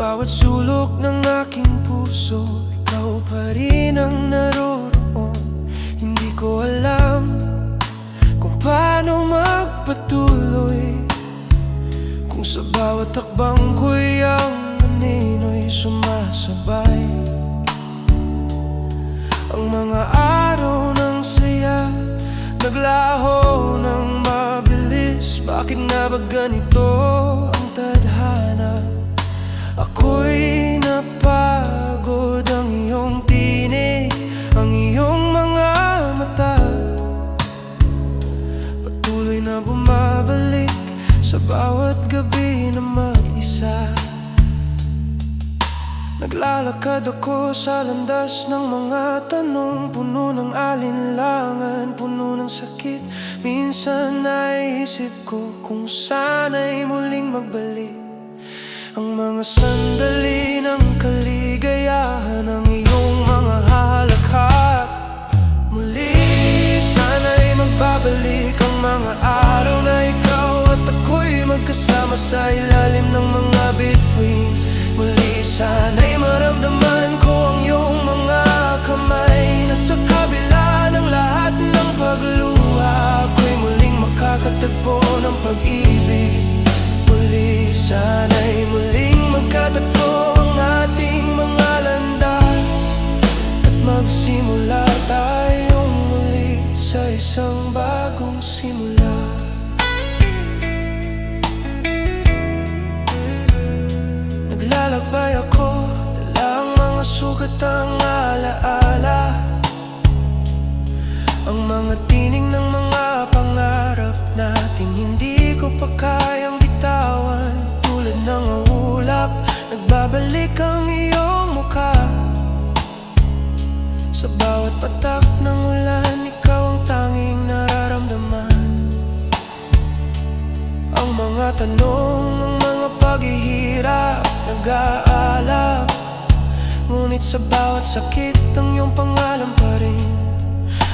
bawat sulok ng aking puso, ikaw pa rin ang naroroon. Hindi ko alam kung paano magpatuloy, kung sa bawat takbang ko'y ang anino'y sumasabay. Ang mga araw ng saya naglaho ng mabilis. Bakit nga ba ganito ang tadhana? Ako'y napagod, ang iyong tinig, ang iyong mga mata, patuloy na bumabalik sa bawat gabi na mag-isa. Naglalakad ako sa landas ng mga tanong, puno ng alinlangan, puno ng sakit. Minsan naisip ko kung sana'y muling magbalik ang mga sandali ng kaligayahan, ang iyong mga halakhak. Muli sana'y magbabalik ang mga araw na ikaw at ako'y magkasama sa ilalim ng mga bituin. Muli sana'y maramdaman ko ang iyong mga kamay, na sa kabila ng lahat ng pagluha, ako'y muling makakatagpo ng pag-ibig. Muli sana'y muling magkatagpo ang ating mga landas, at magsimula tayong muli sa isang bagong simula. Naglalakbay ako, dala ang mga sugat, ang alaala, ang mga tining ng mga pangarap nating hindi ko pa kayang bitawan. Tulad ng ulap, nagbabalik ang iyong mukha. Sa bawat patak ng ulan, ikaw ang tanging nararamdaman. Ang mga tanong, ang mga paghihirap, nag-aalap, ngunit sa bawat sakit, ang iyong pangalan pa rin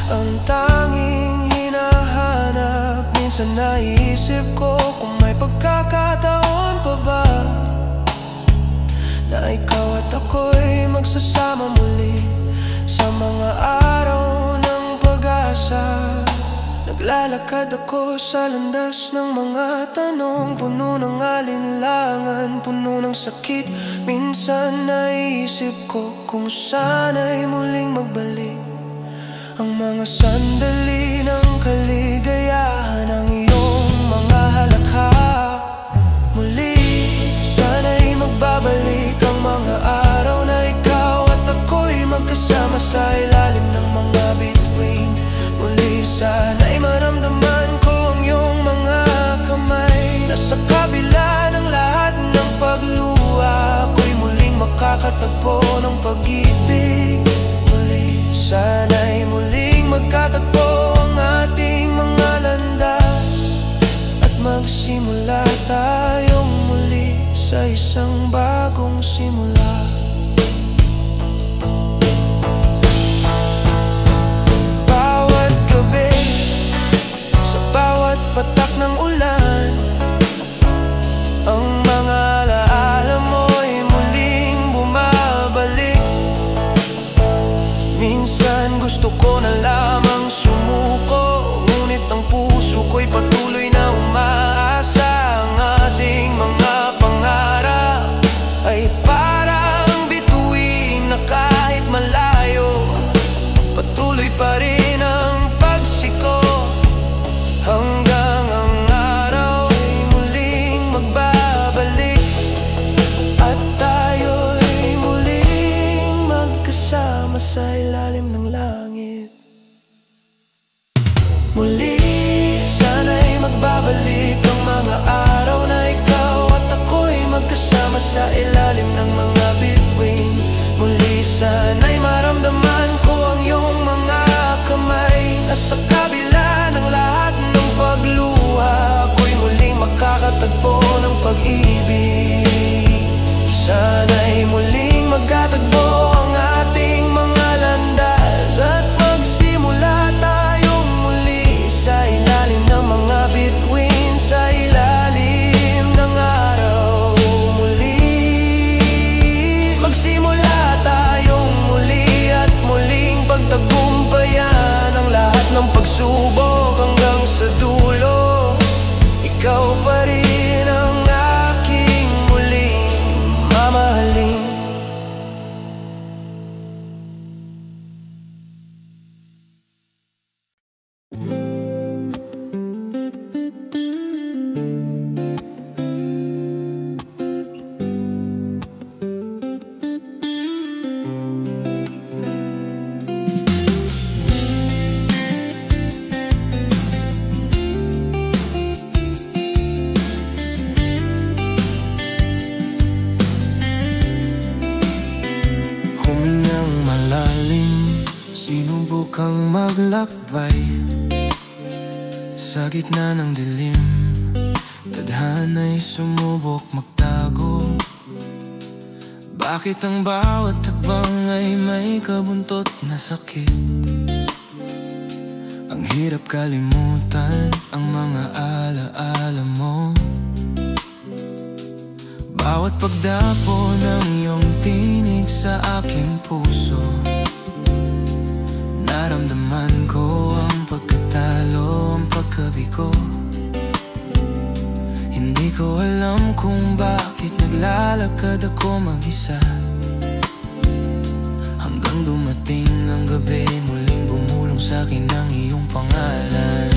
ang tanging hinahanap. Minsan naisip ko kung may pagkakataon pa ba na ikaw at ako'y magsasama muli sa mga araw ng pag-asa. Naglalakad ako sa landas ng mga tanong, puno ng alinlangan, puno ng sakit. Minsan naisip ko kung sana'y muling magbalik ang mga sandali ng kaligayahan, ang iyong mga halakhak. Muli sana'y magbabalik ang mga araw na ikaw at ako'y magkasama sa ilalim ng mga bituin. Muli sana'y maramdaman ko ang iyong mga kamay, na sa kabila ng lahat ng pagluha, ako'y muling makakatagpo ng pag-ibig. Muli sana'y muling magkatagpo ang ating mga landas, at magsimula tayong muli sa isang bagong simula. Bawat gabi, sa bawat patak ng ulan, ang mga alaala mo'y muling bumabalik. Minsan gusto ko na lamang sumuko, ngunit ang puso ko'y patuloy na umaasa. Ang ating mga pangarap ay parang bituin na kahit malayo, patuloy pa rin ang pagsiko, hanggang ang araw ay muling magbabalik, at tayo'y muling magkasama sa ilalim ng langit. Muli sana'y magbabalik ang mga araw na ikaw at ako'y magkasama sa ilalim ng mga bituin. Muli sana'y maramdaman ko ang iyong mga kamay, na sa kabila ng lahat ng pagluha, ako'y muling makakatagpo ng pag-ibig. Sana'y muling magkatagpo ang ating mga landas, at magsimula tayong muli sa ilalim ng mga bituin, sa ilalim ng araw. Muli Sinubukang maglakbay sa gitna ng dilim, tadhana'y sumubok magtago. Bakit ang bawat hakbang ay may kabuntot na sakit? Ang hirap kalimutan ang mga alaala mo. Bawat pagdapo ng iyong tinig sa aking puso, naramdaman ko ang pagkatalo, ang pagkabigo. Hindi ko alam kung bakit naglalakad ako mag-isa, hanggang dumating ang gabi, muling bumulong sa'kin ang iyong pangalan.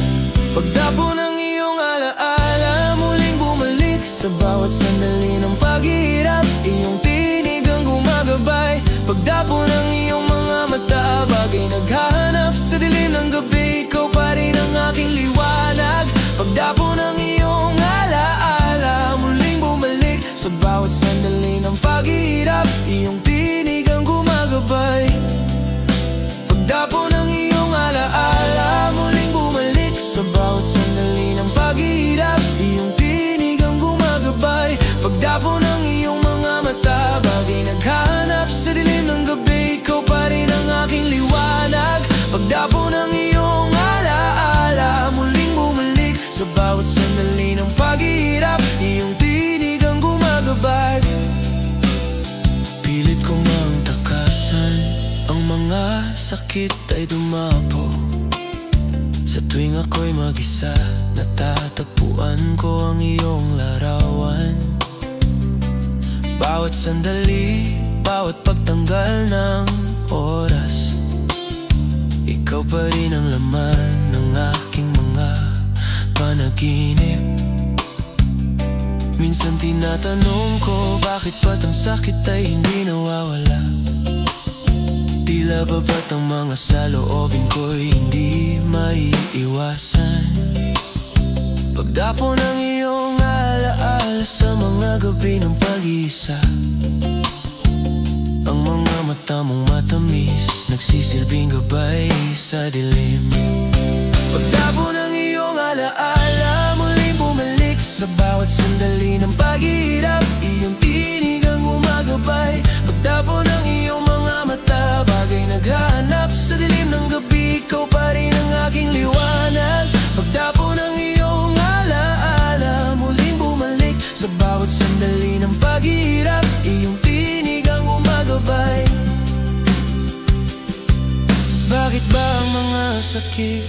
Pagdapo ng iyong alaala, muling bumalik sa bawat sandali ng paghihirap. Iyong tinig ang gumagabay. Pagdapo ng iyong mga mata, bagay naghahanap sa dilim ng gabi. Ikaw pa rin ang aking liwanag. Pagdapo ng iyong alaala, muling bumalik sa bawat sandali ng paghihirap. Iyong tinig ang gumagabay. Pagdapo ng iyong alaala, muling bumalik sa bawat sandali ng paghihirap. Iyong tinig ang gumagabay. Pagdapo ng iyong mga mata, bagay naghahanap sa dilim ng gabi. Ikaw pa rin ang aking liwanag. Pagdapo ng iyong alaala, muling bumalik sa bawat sandali ng paghihirap. Iyong tinig ang gumagabay. Pilit ko mang takasan ang mga sakit ay dumapo. Sa tuwing ako'y mag-isa, natatagpuan ko ang iyong larawan. Bawat sandali, bawat pagtanggal ng oras, ikaw pa rin ang laman ng aking mga panaginip. Minsan tinatanong ko, bakit ba't ang sakit ay hindi nawawala? Tila ba ba't ang mga saloobin ko'y hindi maiiwasan? Pagdapo ng iyong alaala sa mga gabi ng pag-iisa, ang mga mata mong matamis nagsisilbing gabay sa dilim. Pagdapo ng iyong alaala, muling bumalik sa bawat sandali ng paghihirap. Iyong tinig ang gumagabay. Pagdapo ng iyong mga mata, bagay naghahanap sa dilim ng gabi. Ikaw pa rin ang aking liwanag. Pagdapo ng iyong alaala, muling bumalik sa bawat sandali ng paghihirap. Iyong tinig ang gumagabay. Bakit ba ang mga sakit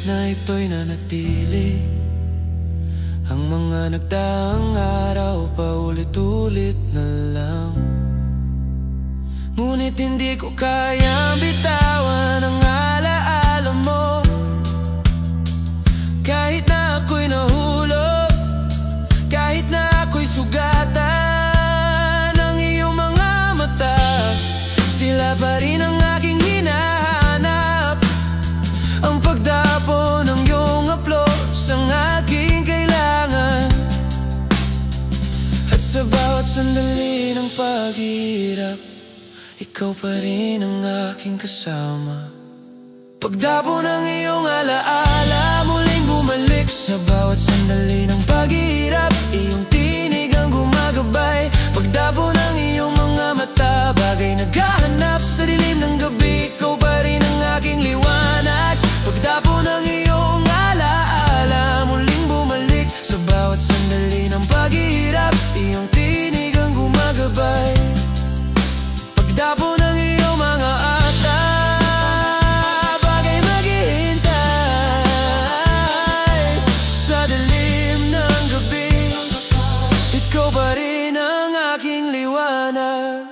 na ito'y nanatili? Ang mga nagdaang araw paulit-ulit na lang. Ngunit hindi ko kayang bitawan ang alaala mo. Kahit na ako'y nahulog, kahit na ako'y sugatan ng iyong mga mata, sila pa rin ang aking hinahanap. Ang pagdapo ng iyong haplos ang aking kailangan. At sa bawat sandali ng paghihirap, ikaw pa rin ang aking kasama. Pagdapo ng iyong alaala, muling bumalik sa bawat sandali ng paghihirap. Iyong tinig ang gumagabay. Pagdapo ng iyong mga mata, bagay naghahanap sa dilim ng gabi. Ikaw pa rin ang aking liwanag. Pagdapo ng iyong alaala, muling bumalik sa bawat sandali ng paghihirap. Iyong tinig ang gumagabay. Pagdapo ng iyong mga ata, bagay maghihintay sa dilim ng gabi. Ikaw pa rin ang aking liwanag.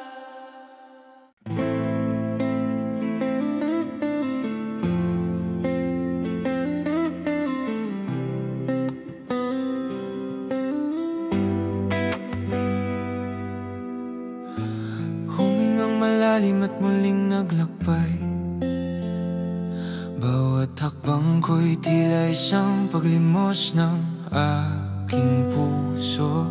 Malalim at muling naglakbay. Bawat hakbang ko'y tila isang paglimos ng aking puso.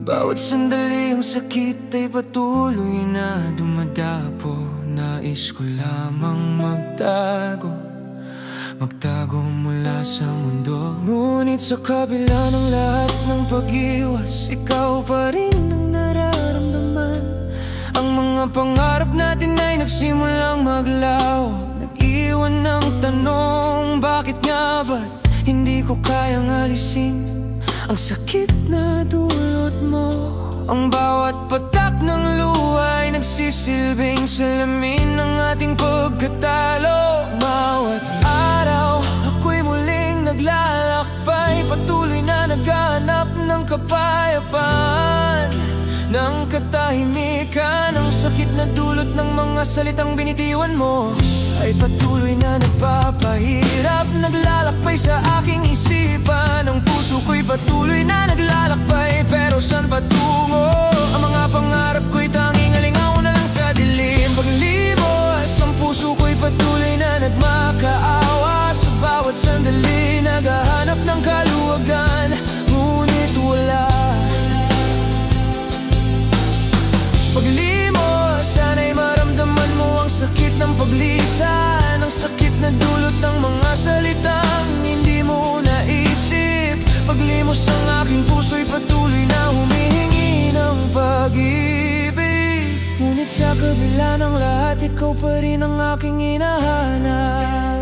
Bawat sandali ang sakit ay patuloy na dumadapo. Nais nais ko lamang magtago mula sa mundo. Ngunit sa kabila ng lahat ng pag-iwas, ikaw pa rin ang nararamdaman. Ang mga pangarap natin ay nagsimulang maglaho. Nag-iwan ng tanong, bakit nga ba't hindi ko kayang alisin ang sakit na dulot mo? Ang bawat patak ng luha ay nagsisilbing salamin ng ating pagkatalo. Bawat araw ako'y muling naglalakbay, patuloy na naghahanap ng kapayapaan, ng katahimikan. Ang sakit na dulot ng mga salitang binitiwan mo ay patuloy na nagpapahirap, naglalakbay sa aking isipan. Ang puso ko'y patuloy na naglalakbay, pero saan patungo? Ang mga pangarap ko'y tanging alingaw na lang sa dilim. Paglimos, ang puso ko'y patuloy na nagmakaawa. Sa bawat sandali, naghahanap ng kaluwagan, ngunit wala. Paglimos, sana'y maramdaman mo ang sakit ng paglisan, ang sakit na dulot ng mga salitang hindi mo naisip. Paglimos, ang aking puso'y patuloy na humihingi ng pag-ibig. Ngunit sa kabila ng lahat, ikaw pa rin ang aking hinahanap.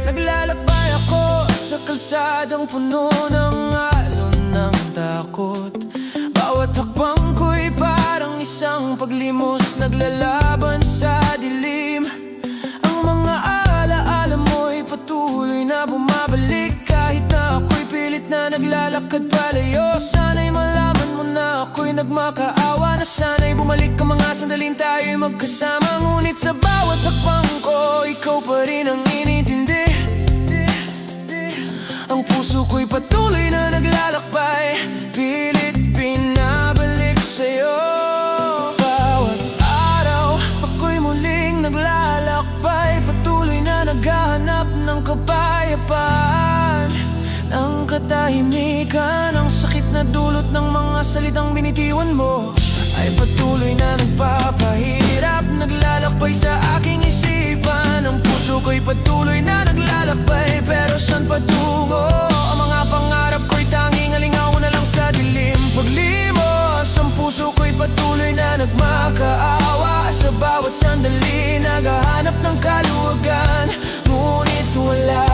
Naglalakbay ako sa kalsadang puno ng alon ng takot. Bawat hakbang ko'y parang isang paglimos, naglalaban sa dilim. Ang mga alaala mo'y patuloy na bumabalik, kahit na ako'y pilit na naglalakad palayo. Sana'y malaman mo na ako'y nagmakaawa, na sana'y bumalik ka mga sandaling tayo'y magkasama. Ngunit sa bawat hakbang ko, ikaw pa rin ang inintindi. Ang puso ko'y patuloy na naglalakbay, pilit pinabalik sa'yo. Bawat araw ako'y muling naglalakbay, patuloy na naghahanap ng kapayapaan, ng katahimikan. Ang sakit na dulot ng mga salitang binitiwan mo ay patuloy na nagpapahirap, naglalakbay sa aking isipan. Ang puso ko'y patuloy na naglalakbay, pero saan patungo? Ang mga pangarap ko'y tanging alingaw na lang sa dilim. Paglimos, ang puso ko'y patuloy na nagmakaawa. Sa bawat sandali, naghahanap ng kaluwagan, ngunit wala.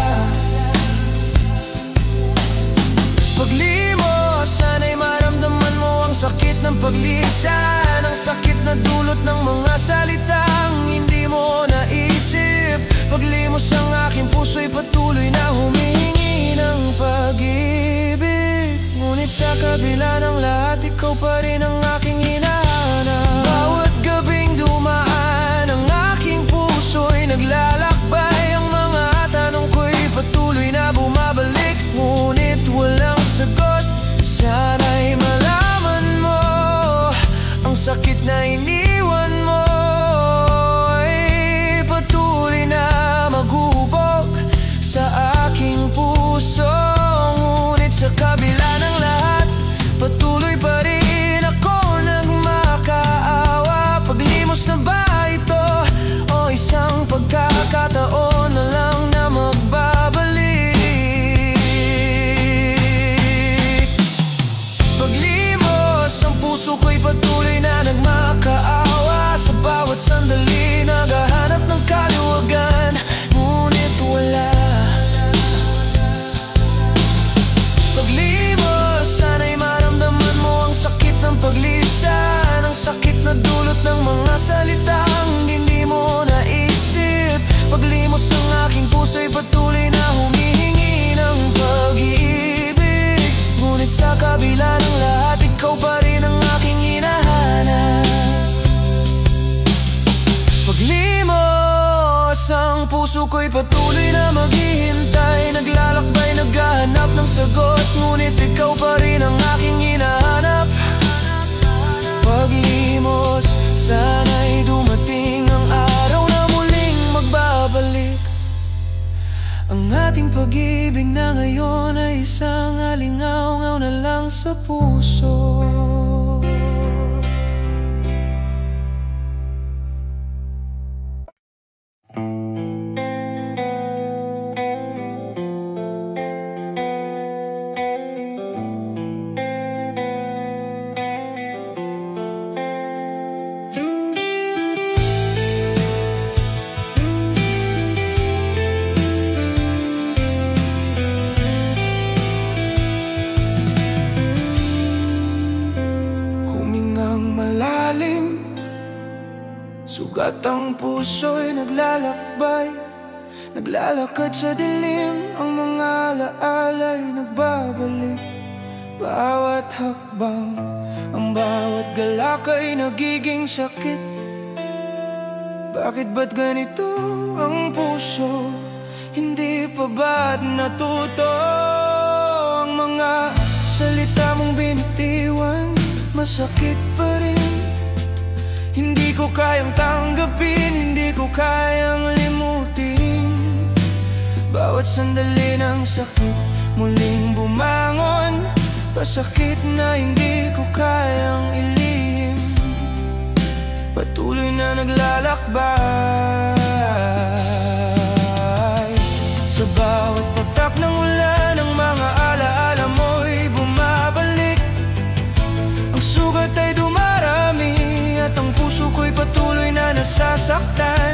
Paglimos, sana'y maramdaman mo ang sakit ng paglisan, ang sakit na dulot ng mga salitang hindi mo naisip. Paglimos, ang aking puso'y patuloy na humihingi ng pag-ibig. Ngunit sa kabila ng lahat, ikaw pa rin ang aking hinahanap. Bawat gabing dumaan, ang aking puso'y naglalakbay. Ang mga tanong ko'y patuloy na bumabalik, ngunit walang sagot. Sana'y malaman mo ang sakit na iniwan mo ay patuloy na maghubog sa aking puso. Ngunit sa kabila ng lahat, patuloy pa rin ako nagmakaawa. Paglimos na ba ito o isang pagkakataon na lang na magbabalik? Paglimos, ang puso ko'y patuloy na nagmakaawa. Sa bawat sandali, naghahanap ng kaluwagan, ngunit wala. Paglimos, sana'y maramdaman mo ang sakit ng paglisan, ang sakit na dulot ng mga salitang hindi mo naisip. Paglimos, ang aking puso'y patuloy na humihingi ng pag-ibig. Ngunit sa kabila ng lahat, ikaw pa rin ang aking hinahanap. Paglimos, ang puso ko'y patuloy na maghihintay, naglalakbay, naghahanap ng sagot, ngunit ikaw pa rin ang aking hinahanap. Paglimos, sana'y dumating ang araw na muling magbabalik. Ang ating pag-ibig na ngayon ay isang alingaw-ngaw na lang sa puso. Sugat ang puso'y naglalakbay, naglalakad sa dilim. Ang mga alaala'y nagbabalik. Bawat hakbang, ang bawat galak ay nagiging sakit. Bakit ba't ganito ang puso? Hindi pa ba't natuto? Ang mga salita mong binitiwan, masakit pa rin. Hindi ko kayang tanggapin, hindi ko kayang limutin. Bawat sandali ng sakit, muling bumangon. Pasakit na hindi ko kayang ilihim. Patuloy na naglalakbay. Sa bawat patak ng ulan, ang mga alaala mo'y bumabalik. Ang sugat ay dumarami at ang puso ko'y patuloy na nasasaktan.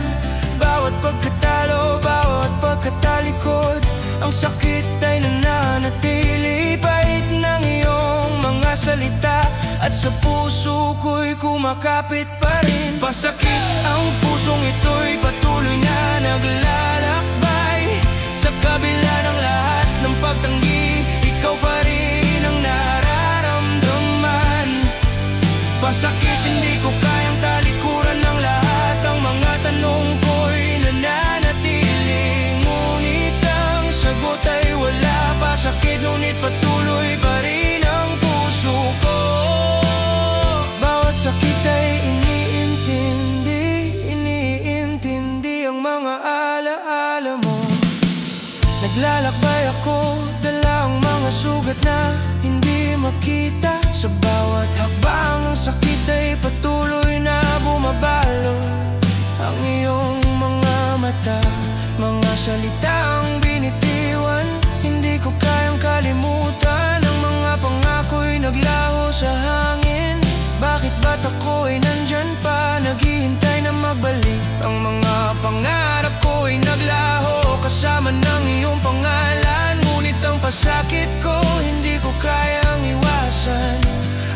Bawat pagkatalo, bawat pagkatalikod, ang sakit ay nananatili. Pait ng iyong mga salita at sa puso ko'y kumakapit pa rin. Pasakit ang pusong ito'y patuloy na naglalakbay. Sa kabila ng lahat ng pagtanggi, ikaw pa rin ang nararamdaman. Pasakit, hindi ko kayang talikuran ng lahat. Ang mga tanong ko'y nananatili, ngunit ang sagot ay wala. Pasakit, ngunit patuloy pa rin ang puso ko. Bawat sakit ay iniintindi ang mga alaala mo. Naglalakbay ako, dala ang mga sugat na hindi makita. Sa bawat hakbang, ang sakit ay patuloy na bumabalot. Ang iyong mga mata, mga salitang binitiwan, hindi ko kayang kalimutan. Ang mga pangako'y naglaho sa hangin. Bakit ba't ako'y nandyan pa, naghihintay na magbalik? Ang mga pangarap ko'y naglaho kasama ng iyong pangalan. Ngunit ang pasakit ko, hindi ko kayang iwasan.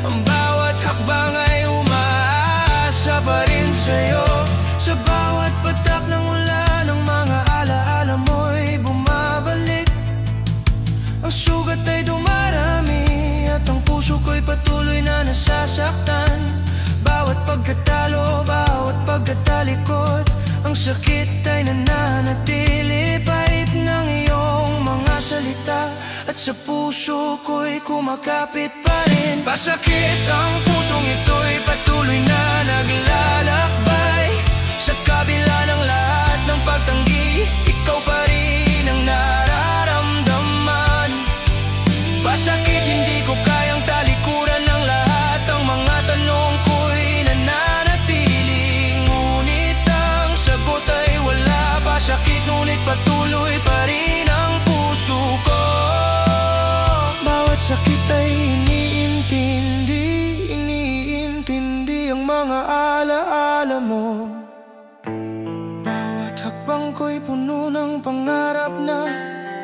Ang bawat hakbang ay umaasa pa rin sa'yo. Sa bawat patak ng ulan, ang mga alaala mo'y bumabalik. Ang sugat ay dumarami at ang puso ko'y patuloy na nasasaktan. Bawat pagkatalo, bawat pagkatalikod, ang sakit ay nananatili. Pait ng iyong mga salita at sa puso ko'y kumakapit pa rin. Pasakit ang pusong ito'y patuloy na naglalakbay. Sa kabila ng lahat ng pagtanggi, ikaw pa rin ang nararamdaman. Pasakit, hindi ko kayang talikuran ng lahat. Ang mga tanong ko'y nananatili, ngunit ang sagot ay wala. Pasakit, ngunit patuloy pa rin ang puso ko. Bawat sakit ay iniintindi ang mga alaala mo. Bawat hakbang ko'y puno ng pangarap na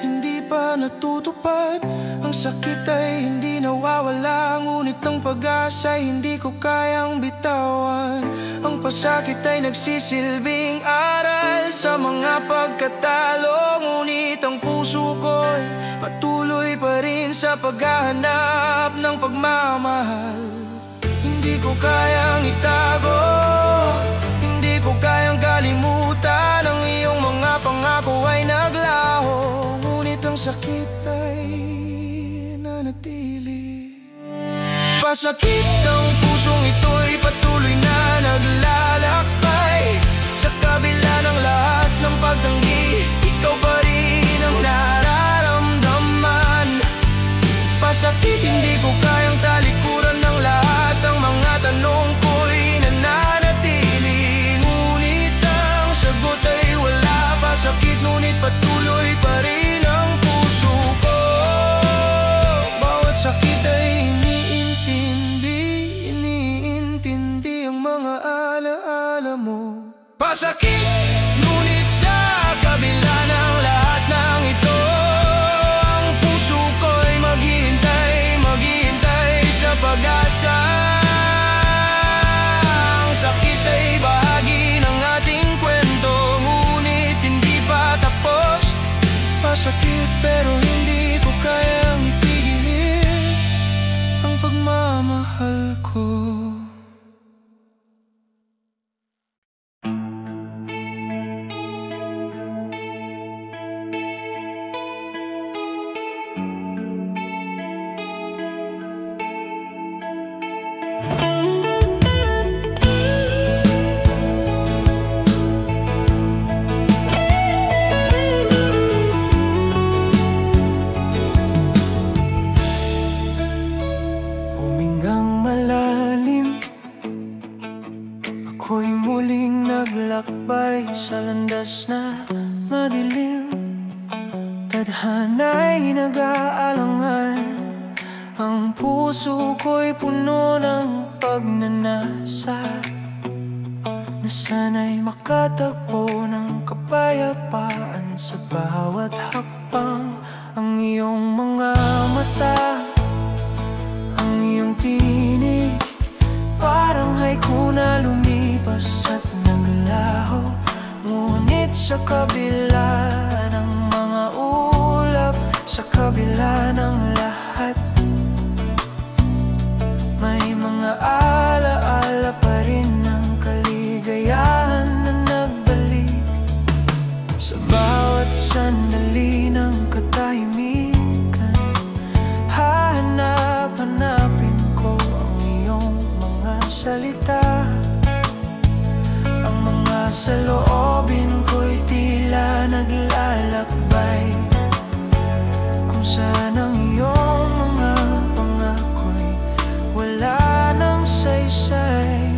hindi pa natutupad. Ang sakit ay hindi nawawala, ngunit ang pag-asa'y hindi ko kayang bitawan. Ang pasakit ay nagsisilbing aral sa mga pagkatalo, ngunit ang puso ko'y patuloy pa rin sa paghahanap ng pagmamahal. Hindi ko kayang itago, hindi ko kayang kalimutan. Ang iyong mga pangako ay naglaho, ngunit ang sakit ay nanatili. Pasakit ang pusong ito'y patuloy na naglalakbay. Sa kabila ng lahat ng pagtanggi, ikaw pa rin ang nararamdaman. Pasakit, hindi ko kayang talikuran ng lahat. Ang mga tanong ko'y nananatili, ngunit ang sagot ay wala. Pasakit, ngunit patuloy pa rin ang puso ko. Bawat sakit ay iniintindi ang mga alaala mo. Pasakit, ngunit sa kabila ng lahat ng ito, ang puso ko'y maghihintay sa pag-asa. Ang sakit ay bahagi ako'y muling naglakbay sa landas na madilim. Tadhana'y nag-aalangan, ang puso ko'y puno ng pagnanasa, na sana'y makatagpo ng kapayapaan sa bawat hakbang. Ang iyong mga mata, ang iyong tinig, parang haiku na lumipas at naglaho. Ngunit sa kabila ng mga ulap, sa kabila ng lahat, may mga alaala pa rin ng kaligayahan na nagbalik. Sa bawat sandali ng katahimikan, hahanap-hanapin ko ang iyong mga salita. Ang mga saloobin ko'y tila naglalakbay kung saan ang iyong mga pangako'y wala nang saysay.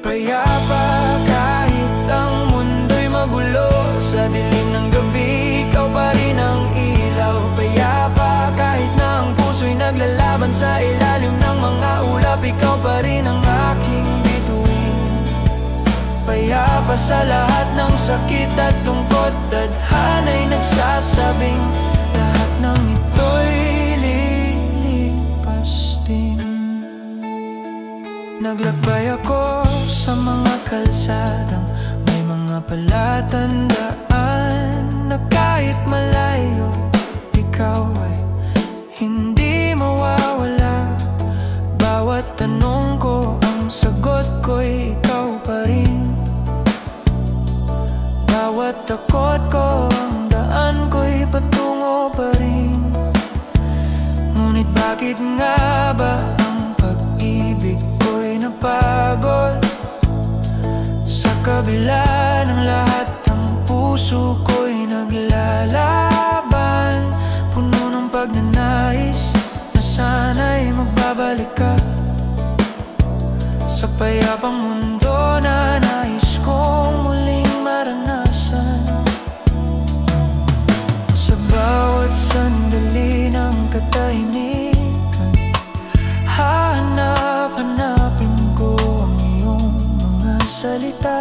Payapa kahit ang mundo'y magulo, sa dilim ng gabi ikaw pa rin ang ilaw. Payapa kahit na ang puso'y naglalaban sa ilalim ng mga ulap, ikaw pa rin ang aking bituin. Payapa sa lahat ng sakit at lungkot, tadhana'y nagsasabing lahat ng ito'y lilipas din. Naglakbay ako sa mga kalsadang may mga palatandaan, na kahit malayo, ikaw ay hindi mawawala. Bawat tanong ko, ang sagot ko'y ikaw pa rin. Bawat takot ko, ang daan ko'y patungo pa rin. Ngunit bakit nga ba ang pag-ibig ko'y napagod? Sa kabila ng lahat, ang puso ko'y naglalaban, puno ng pagnanais na sana'y magbabalik ka sa payapang mundo na nais kong muling maranasan. Sa bawat sandali ng katahimikan, hahanap-hanapin ko ang iyong mga salita.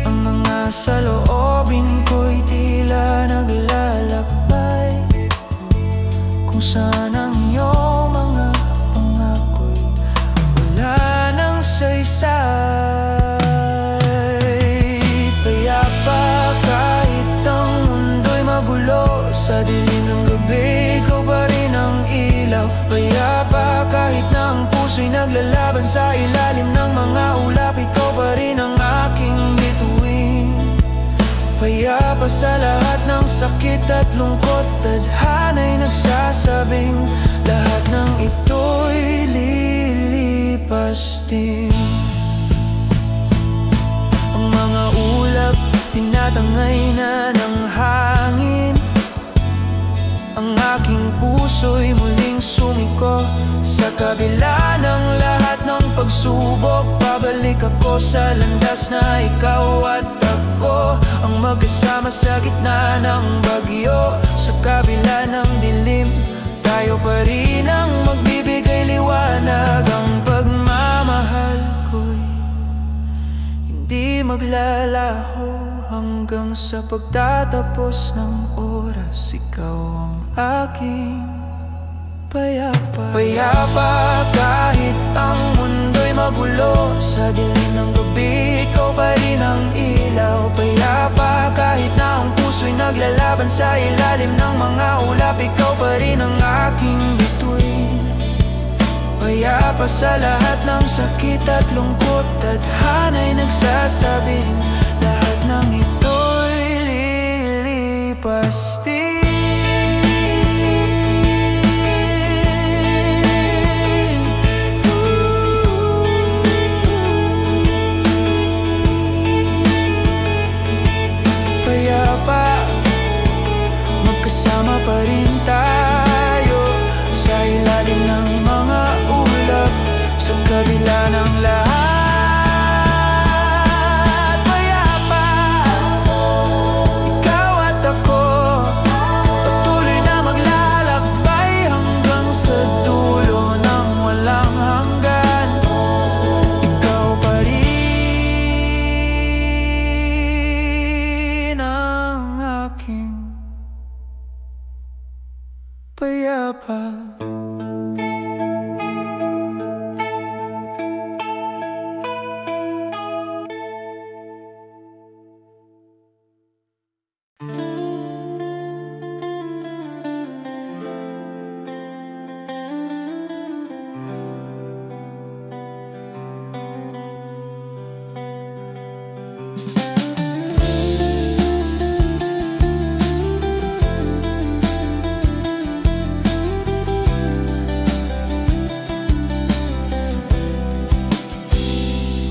Ang mga saloobin ko'y tila naglalakbay kung saan ang iyong mga pangako'y wala nang saysay. Payapa kahit ang mundo'y magulo, sa dilim ng gabi ikaw pa rin ang ilaw. Payapa kahit na ang puso'y naglalaban sa ilalim ng mga ulap, ikaw pa rin ang aking bituin. Payapa sa lahat ng sakit at lungkot, tadhana'y nagsasabing lahat ng ito'y lilipas din. Ang mga ulap tinatangay na ng hangin, ang aking puso'y muling sumiko. Sa kabila ng lahat ng pagsubok, babalik ako sa landas na ikaw at ako ang magkasama sa gitna ng bagyo. Sa kabila ng dilim, tayo pa rin ang magbibigay liwanag. Ang pagmamahal ko'y hindi maglalaho hanggang sa pagtatapos ng oras. Ikaw ang aking payapa. Payapa kahit ang mundo'y magulo, sa dilim ng gabi ikaw pa rin ang ilaw. Payapa kahit na ang puso'y naglalaban sa ilalim ng mga ulap, ikaw pa rin ang aking bituin. Payapa sa lahat ng sakit at lungkot, tadhana'y nagsasabing lahat ng ito'y lilipas din. Magkasama pa rin tayo sa ilalim ng mga ulap, sa kabila ng lahat.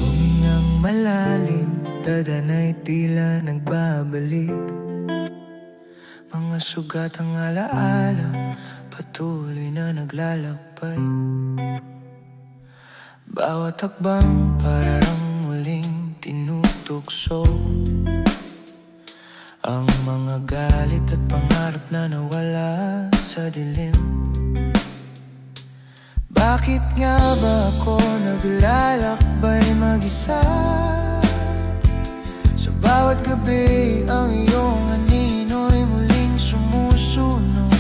Humingang malalim, dadana'y tila nagbabalik. Mga sugat ang alaala, patuloy na naglalakbay. Bawat hakbang parang muling tinutukso. Ang mga galit at pangarap na nawala sa dilim. Bakit nga ba ako naglalakbay mag-isa? Sa bawat gabi ang iyong anino'y muling sumusunog.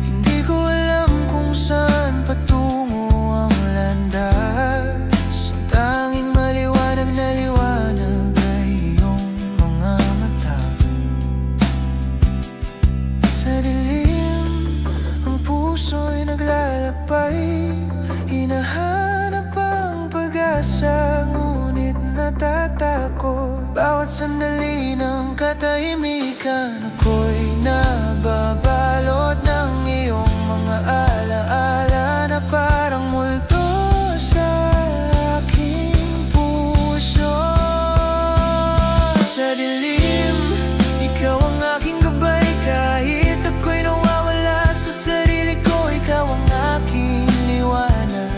Hindi ko alam kung saan patungo ang landas. Ang tanging maliwanag na liwanag ay iyong mga mata. Sa dilim, ang puso'y naglalakbay. Hinahanap ang pag-asa, ngunit natatakot. Bawat sandali ng katahimikan, ako'y nababalot ng iyong mga alaala na parang multo sa aking puso. Sa dilim, ikaw ang aking gabay. Kahit ako'y nawawala sa sarili ko, ikaw ang aking liwanag.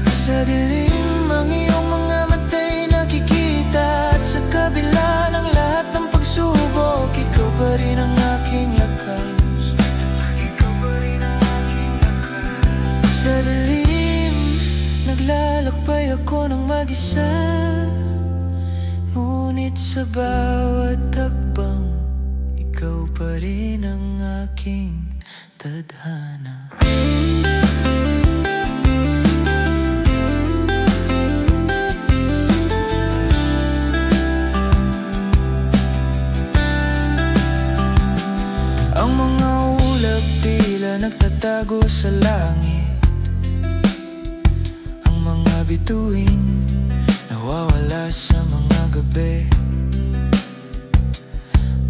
Sa dilim, ang iyong mga mata'y nakikita. At sa kabila ng lahat ng pagsubok, ikaw pa rin ang aking lakas. Sa dilim, naglalakbay ako ng mag-isa. Ngunit sa bawat hakbang, ikaw pa rin ang aking tadhana. Ang mga ulap tila nagtatago sa langit. Ang mga bituin nawawala sa mga gabi.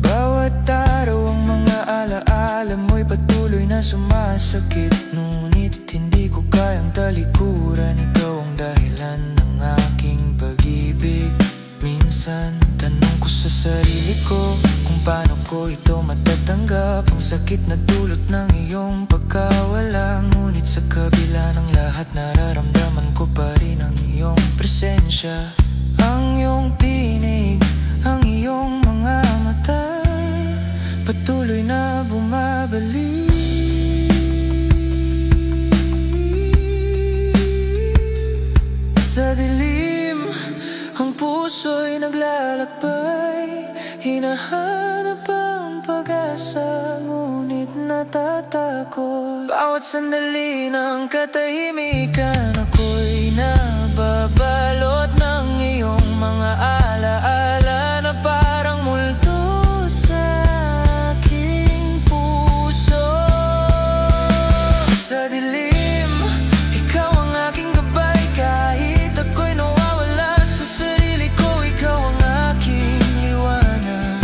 Bawat araw ang mga alaala mo'y patuloy na sumasakit. Ngunit hindi ko kayang talikuran, ikaw ang dahilan ng aking pag-ibig. Minsan tanong ko sa sarili ko kung paano ko ito matatanggap, ang sakit na dulot ng iyong pagkawala. Ngunit sa kabila ng lahat, nararamdaman ko pa rin ang iyong presensya. Ang iyong tinig, ang iyong mga mata, patuloy na bumabalik. Sa dilim, ang puso'y naglalakbay. Hinahanap ang pag-asa, ngunit natatakot. Bawat sandali ng katahimikan, ako'y nababalot ng iyong mga alaala na parang multo sa aking puso. Sa dilim, ikaw ang aking gabay. Kahit ako'y nawawala sa sarili ko, ikaw ang aking liwanag.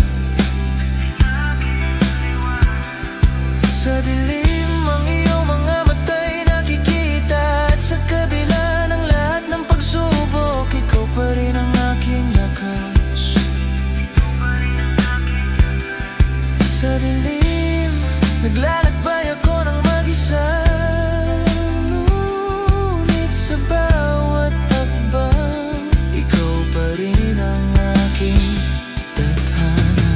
Sa dilim, ang iyong mga mata'y nakikita. At sa kabila ng lahat ng pagsubok, ikaw pa rin ang aking lakas. Sa dilim, naglalakbay ako ng mag-isa. Ngunit sa bawat hakbang, ikaw pa rin ang aking tadhana.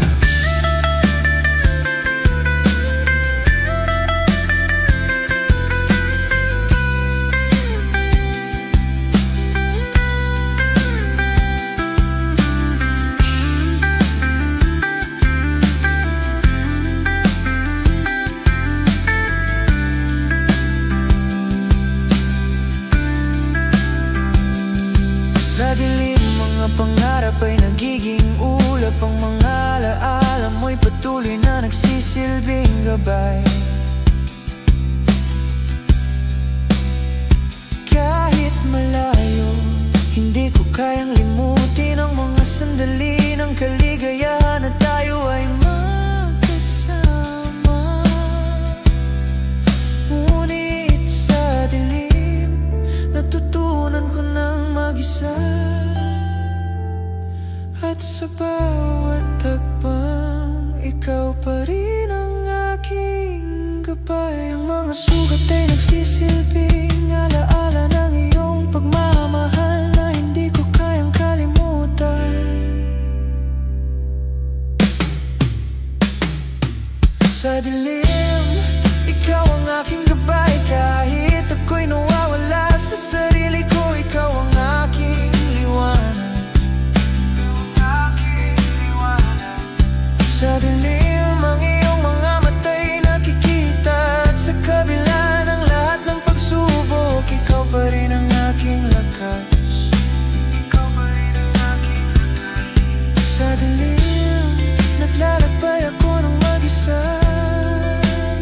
Sa dilim, mga pangarap ay nagiging ulap. Ang mga alaala mo'y patuloy na nagsisilbing gabay. Kahit malayo, mag-isa. At sa bawat takbang, ikaw pa rin ang aking gabay. Ang mga sugat ay nagsisilbing alaala ng iyong pagmamahal na hindi ko kayang kalimutan. Sa dilim, ikaw ang aking gabay. Kahit ako'y nawawala sa sarili ko, ikaw ang aking liwanag. Sa dilim, ang iyong mga mata'y nakikita. At sa kabila ng lahat ng pagsubok, ikaw pa rin ang aking lakas. Ikaw pa rin ang aking lakas. Sa dilim, naglalakbay ako ng mag-isa.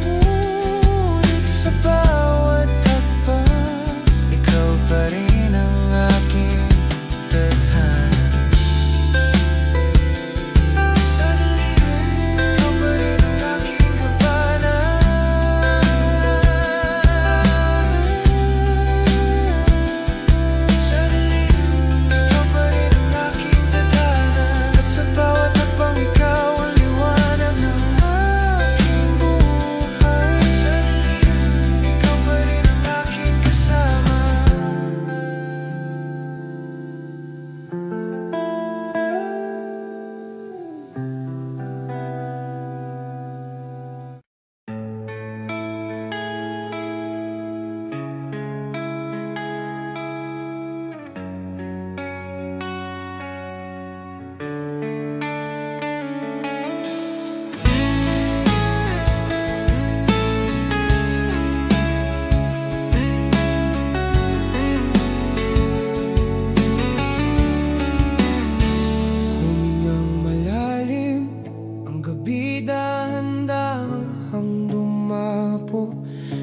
Ngunit sa bawat takbang, ikaw pa rin ang aking tadhana.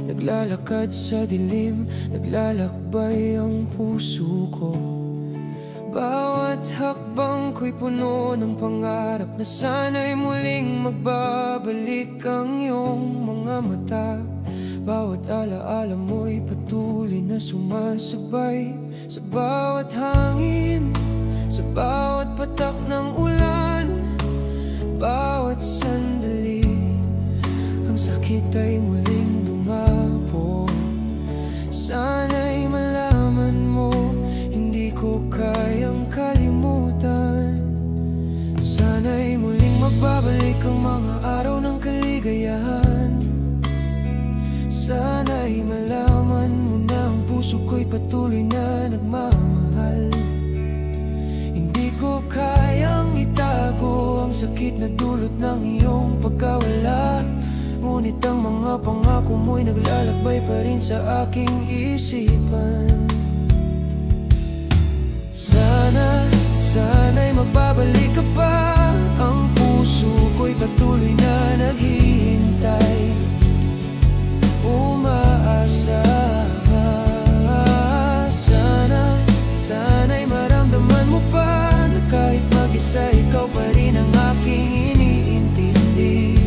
Naglalakad sa dilim, naglalakbay ang puso ko. Bawat hakbang ko'y puno ng pangarap na sana'y muling magbabalik ang iyong mga mata. Bawat alaala mo'y patuloy na sumasabay sa bawat hangin, sa bawat patak ng ulan, bawat sandali. Ang sakit ay muling dumapo. Sana'y malaman mo, hindi ko kayang kalimutan. Sana'y muling magbabalik ang mga araw ng kaligayahan. Sana'y malaman mo na ang puso ko'y patuloy na nagmamahal. Hindi ko kayang itago ang sakit na dulot ng iyong pagkawala. Ngunit ang mga pangako mo'y naglalakbay pa rin sa aking isipan. Sana'y magbabalik ka pa. Ang puso ko'y patuloy na naghihintay, umaasa. Sana'y maramdaman mo pa na kahit mag-isa, ikaw pa rin ang aking iniintindi.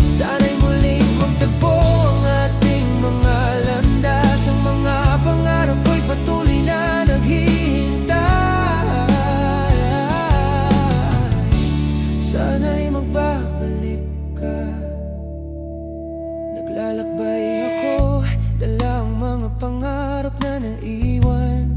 Sana'y muling magtagpo ang ating mga landas. Ang mga pangarap ko'y patuloy na naghihintay. Sana'y magbabalik ka. Naglalakbay ako, dala ang mga pangarap na naiwan.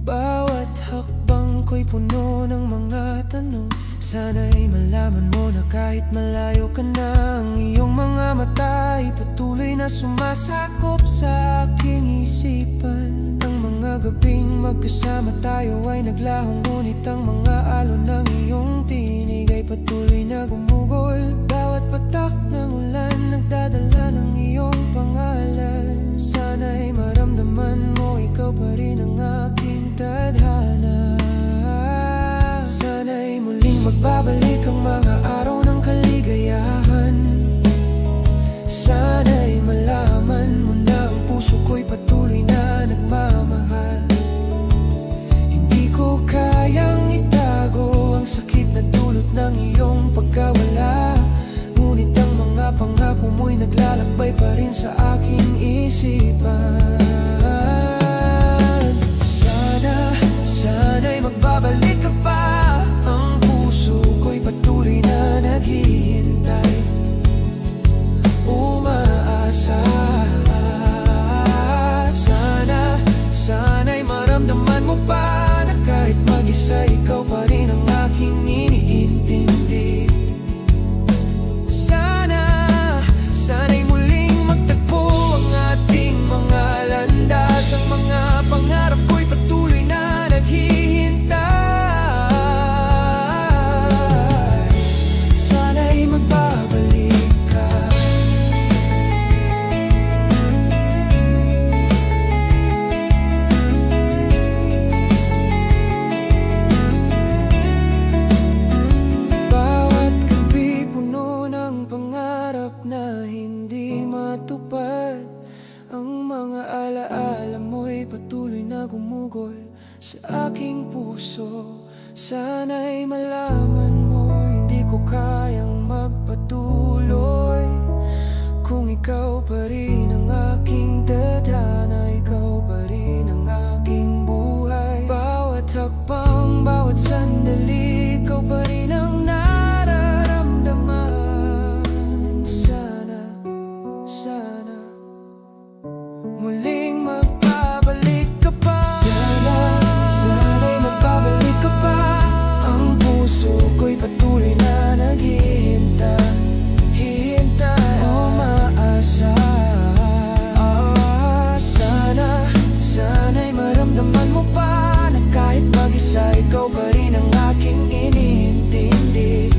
Bawat hakbang ko'y puno ng mga tanong. Sana'y malaman mo na kahit malayo ka na, ang iyong mga mata ay patuloy na sumasakop sa aking isipan. Ang mga gabing magkasama tayo ay naglahong, ngunit ang mga alon ng iyong tinig ay patuloy na gumugol. Bawat patak ng ulan nagdadala ng iyong pangalan. Sana'y maramdaman mo, ikaw pa rin ang aking tadhana. Sana'y muling magbabalik ang mga araw ng kaligayahan. Sana'y malaman mo na ang puso ko'y patuloy na nagmamahal. Hindi ko kayang itago ang sakit na dulot ng iyong pagkawala. Ngunit ang mga pangako mo'y naglalakbay pa rin sa aking isipan. magbabalik ka pa. Ang puso ko'y patuloy na naghihintay, umaasa. Sana'y maramdaman mo pa na kahit mag-isa, ikaw pa rin ang aking iniintindi. Sana'y muling magtagpo ang ating mga landas. Ang mga pangarap ko'y patuloy na naghihintay. Sana'y magbabalik ka. Bawat gabi puno ng pangarap na hindi matupad. Ang mga alaala mo'y patuloy na gumugol sa aking puso. Sana'y malaman mo, hindi ko kayang magpatuloy kung ikaw pa rin ang aking tadhana, ikaw pa rin ang aking buhay. Bawat hakbang, bawat sandali, ikaw pa rin ang nararamdaman. Sana muling magbabalik ka pa. Sana'y magbabalik ka pa. Ang puso ko'y patuloy na naghihintay, umaasa. Sana'y maramdaman mo pa na kahit mag-isa, ikaw pa rin ang aking iniintindi.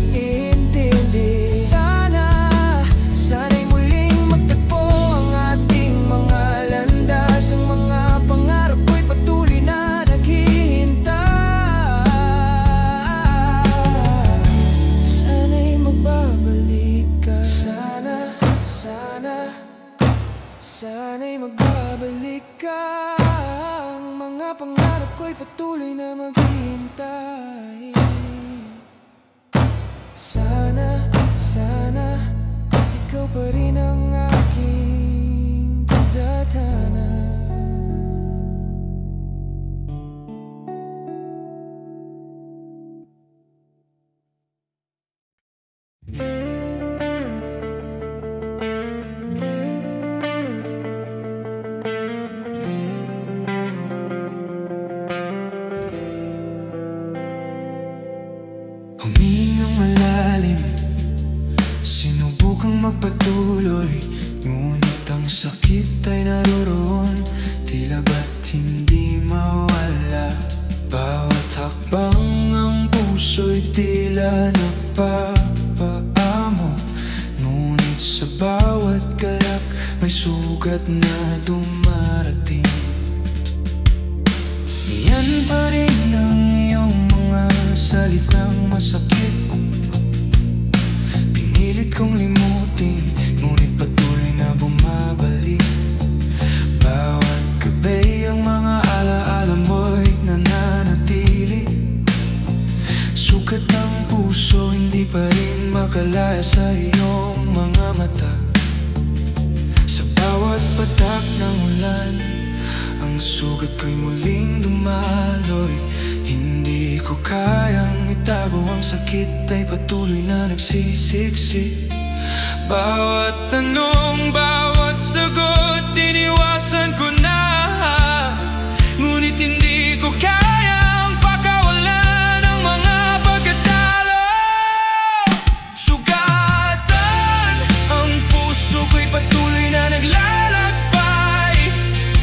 Sana'y muling magtagpo ang ating mga landas. Ang mga pangarap ko'y patuloy na naghihintay. Sana'y magbabalik ka. Sana'y magbabalik ka. Ang mga pangarap ko'y patuloy na maghihintay. Sana ikaw pa rin ang aking tadhana. Humingang malalim, sinubukang magpatuloy, ngunit ang sakit ay naroroon, tila ba't hindi mawala. Bawat hakbang ang puso'y tila napapaamo, ngunit sa bawat galak may sugat na dumarating. Yan pa rin ang iyong mga salitang masakit. Pinilit kong limutin, ngunit patuloy na bumabalik. Bawat gabi ang mga alaala mo'y nananatili. Sugat ang puso, hindi pa rin makalaya sa iyong mga mata. Sa bawat patak ng ulan, ang sugat ko'y muling dumaloy. Hindi ko kayang itago, ang sakit ay patuloy na nagsisiksik. Bawat tanong, bawat sagot, iniwasan ko na. Ngunit hindi ko kayang pakawalan ang mga pagkatalo. Sugatan, ang puso ko'y patuloy na naglalakbay.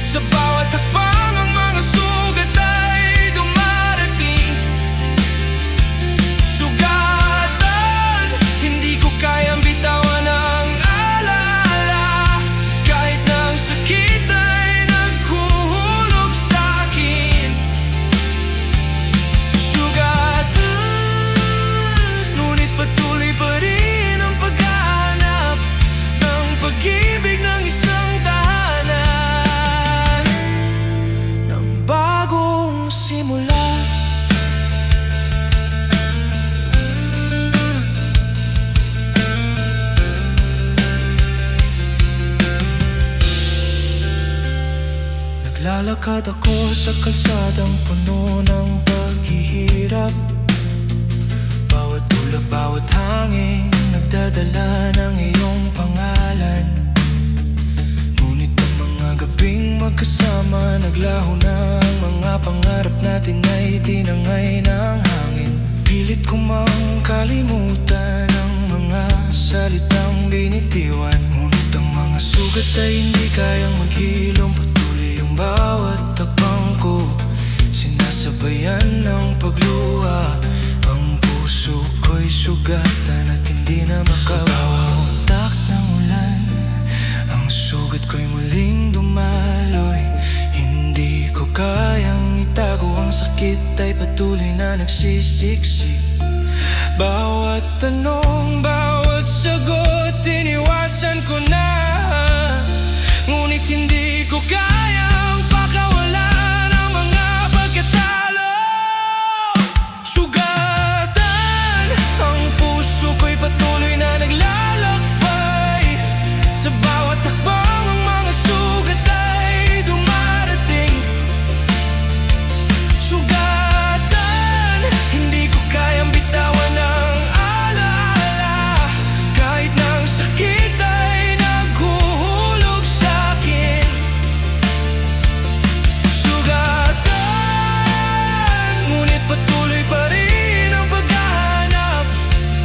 Sa bawat hakbang ang mga sugat ay dumarating. Sugatan, hindi ko kayang bitawan ang alaala. Naglalakad ako sa kalsadang puno ng paghihirap. Bawat tulog, bawat hangin nagdadala ng iyong pangalan. Ngunit ang mga gabing magkasama, naglaho na ang mga pangarap natin ay tinangay ng hangin. Pilit ko mang kalimutan ang mga salitang binitiwan, ngunit ang mga sugat ay hindi kayang maghilom. Patuloy ang bawat takbang ko, sinasabayan ng pagluha. Ang puso ko'y sugatan at hindi na makabawatak ng ulan. Ang sugat ko'y muling dumaloy, hindi ko kayang itago. Ang sakit ay patuloy na nagsisiksik. Bawat tanong, bawat sagot, iniwasan ko na. Ngunit hindi ko kayang pakawalan ang mga pagkatalo. Sugatan, ang puso ko'y patuloy na naglalakbay. Sa bawat takbang ang mga sugat ay dumarating. Sugatan, hindi ko kayang bitawan ang alaala. Kahit na ang sakit ay naghuhulog sa'kin. Sugatan, ngunit patuloy pa rin ang paghahanap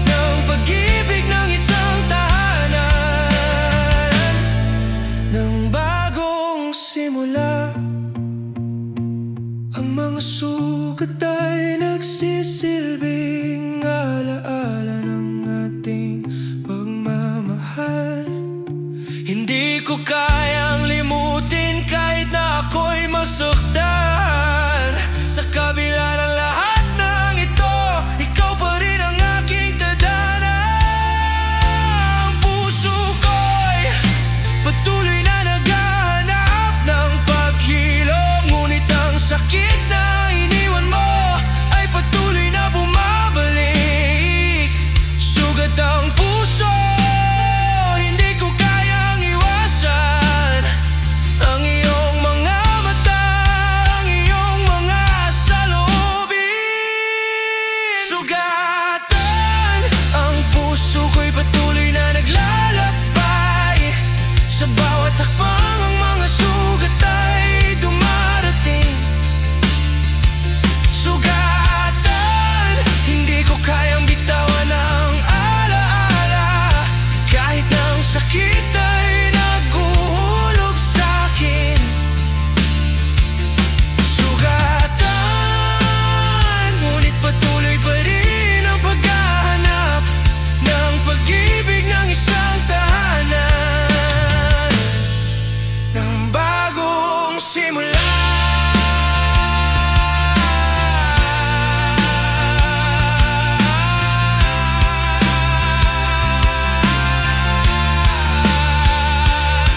ng pag-ibig ng isang tahanan, ng bagong simula. Ang mga sugat ay nagsisilbing alaala ng ating pagmamahal. Hindi ko kayang limutin kahit na ako'y masaktan. Sa kabila ng lahat ng ito, ikaw pa rin ang aking tadhana. Ang puso ko'y patuloy na naghahanap ng paghilom, ngunit ang sakit na iniwan mo ay patuloy na bumabalik. Sugat ang puso, hindi ko kayang iwasan. Ang iyong mga mata, ang iyong mga saloobin. Sugatan, ang puso ko'y patuloy na naglalakbay. Sa bawat takbang ang mga sugat ay dumarating. Sugatan, hindi ko kayang bitawan ang alaala. Kahit na ang sakit ay naghuhulog sa'kin. Sugatan, ngunit patuloy pa rin ang paghahanap ng pag-ibig ng isang tahanan, ng bagong simula.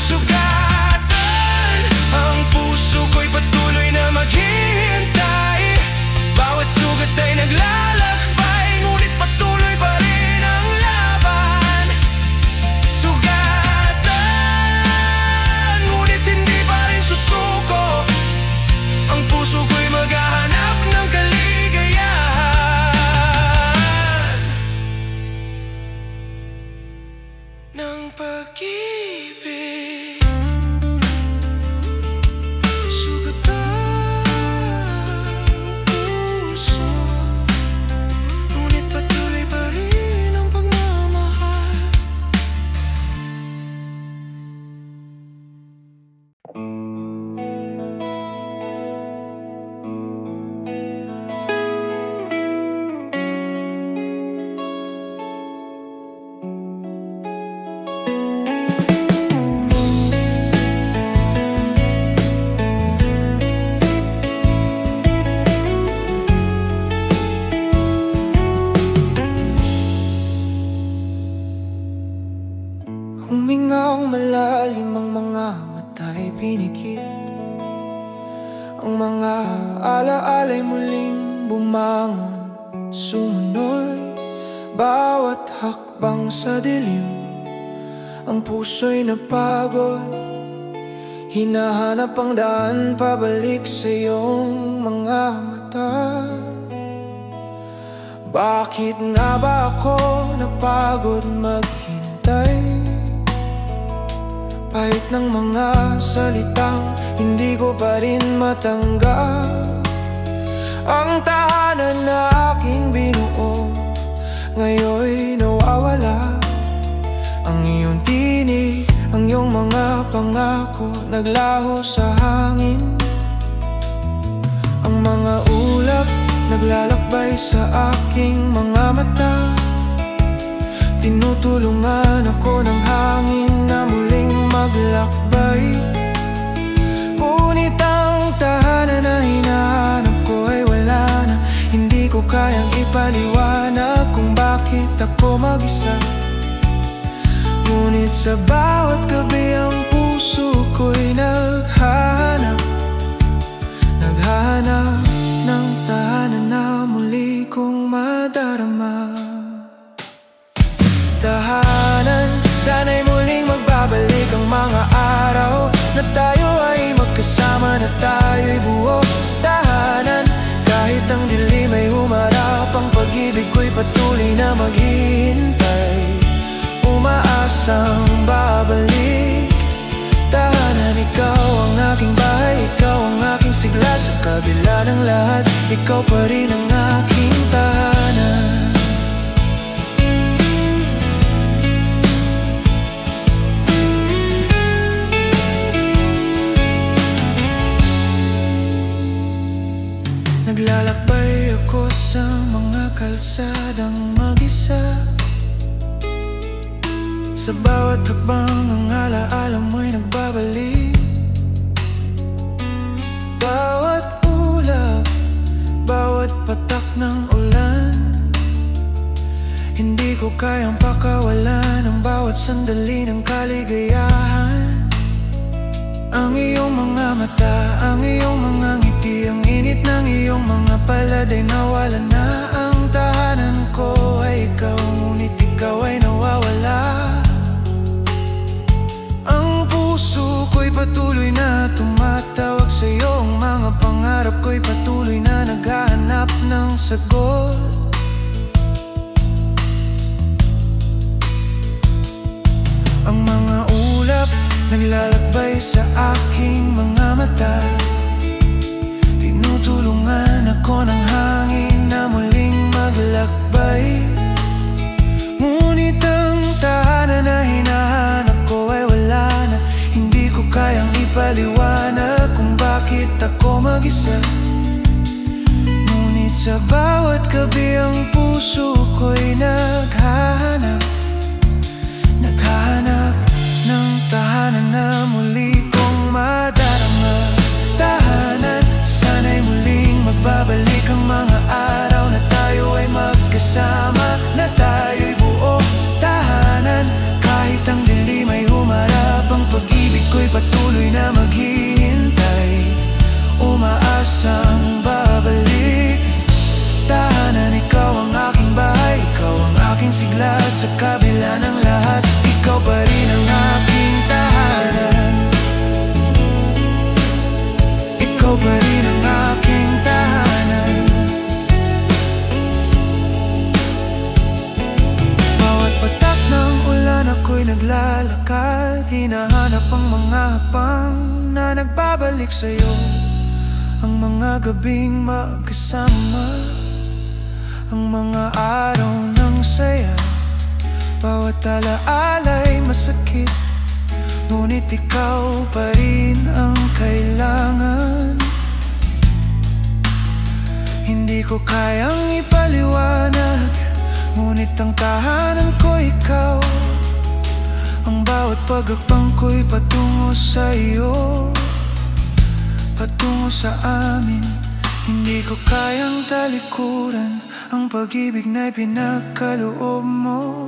Sugatan, ang puso ko'y patuloy na maghihintay. Bawat sugat ay naglalakbay, ngunit patuloy pa rin ang laban. Sugatan, ngunit hindi pa rin susuko. Ang puso ko'y maghahanap ng kaligayahan, ng pag-ibig. Sugatan, puso, ngunit patuloy pa rin ang pagmamahal. Humingang malalim, ang mga mata'y pinikit. Ang mga alaala'y muling bumangon, sumunod. Bawat hakbang sa dilim, ang puso'y napagod. Hinahanap ang daan pabalik sa iyong mga mata. Bakit nga ba ako napagod maghintay? Kahit ng mga salitang hindi ko pa rin matanggap. Ang tahanan na aking binuo ngayon'y nawawala. Ang iyong tinig, ang iyong mga pangako naglaho sa hangin. Ang mga ulap naglalakbay sa aking mga mata. Tinutulungan ako ng hangin na muling maglakbay. Ngunit ang tahanan na hinahanap ko ay wala na. Hindi ko kayang ipaliwanag kung bakit ako mag-isa. Ngunit sa bawat gabi ang puso ko'y naghahanap ng tahanan na muli kong madarama. Tahanan, sana'y muling magbabalik ang mga araw na tayo ay magkasama, na tayo'y buo. Tahanan, kahit ang dilim ay humarap, ang pag-ibig ko'y patuloy na maghihintay. Umaasang babalik. Tahanan, ikaw ang aking bahay, ikaw ang aking sigla. Sa kabila ng lahat, ikaw pa rin ang aking tahanan. Naglalakbay ako sa mga kalsadang mag-isa. Sa bawat hakbang ang alaala mo'y nagbabalik. Bawat ulap, bawat patak ng ulan, hindi ko kayang pakawalan ang bawat sandali ng kaligayahan. Ang iyong mga mata, ang iyong mga ngiti, ang init ng iyong mga palad ay nawala na. Ang tahanan ko ay ikaw, ngunit ikaw ay nawawala. Ang puso ko'y patuloy na tumatawag sa iyo. Ang mga pangarap ko'y patuloy na naghahanap ng sagot. Ang mga ulap naglalakbay sa aking mga mata. Tinutulungan ako ng hangin na muling maglakbay. Ngunit ang tahanan na hinahanap ko ay wala na. Hindi ko kayang ipaliwanag kung bakit ako mag-isa. Ngunit sa bawat gabi ang puso ko'y naghahanap ng tahanan na muli kong madarama. Tahanan, sana'y muling magbabalik ang mga araw na tayo ay magkasama, na tayo'y buo. Tahanan, kahit ang dilim ay humarap, ang pag-ibig ko'y patuloy na maghihintay. Umaasang babalik. Tahanan, ikaw ang aking bahay, ikaw ang aking sigla. Sa kabila ng lahat, ikaw pa rin ang aking tahanan. Ikaw pa rin ang aking tahanan. Bawat patak ng ulan ako'y naglalakad. Hinahanap ang mga hapang na nagbabalik sa'yo. Ang mga gabing magkasama, ang mga araw ng saya. Bawat alaala'y masakit, ngunit ikaw pa rin ang kailangan. Hindi ko kayang ipaliwanag, ngunit ang tahanan ko ikaw. Ang bawat pagakbang ko'y patungo sa iyo, patungo sa amin. Hindi ko kayang talikuran ang pag-ibig na'y pinagkaloob mo.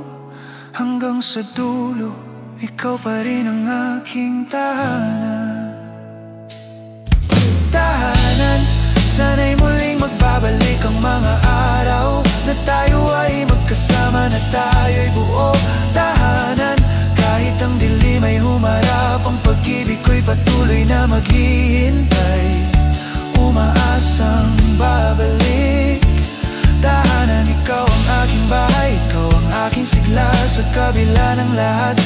Hanggang sa dulo, ikaw pa rin ang aking tahanan. Tahanan, sana'y muling magbabalik ang mga araw na tayo ay magkasama, na tayo'y buo. Tahanan, kahit ang dilim ay humarap, ang pag-ibig ko'y patuloy lahat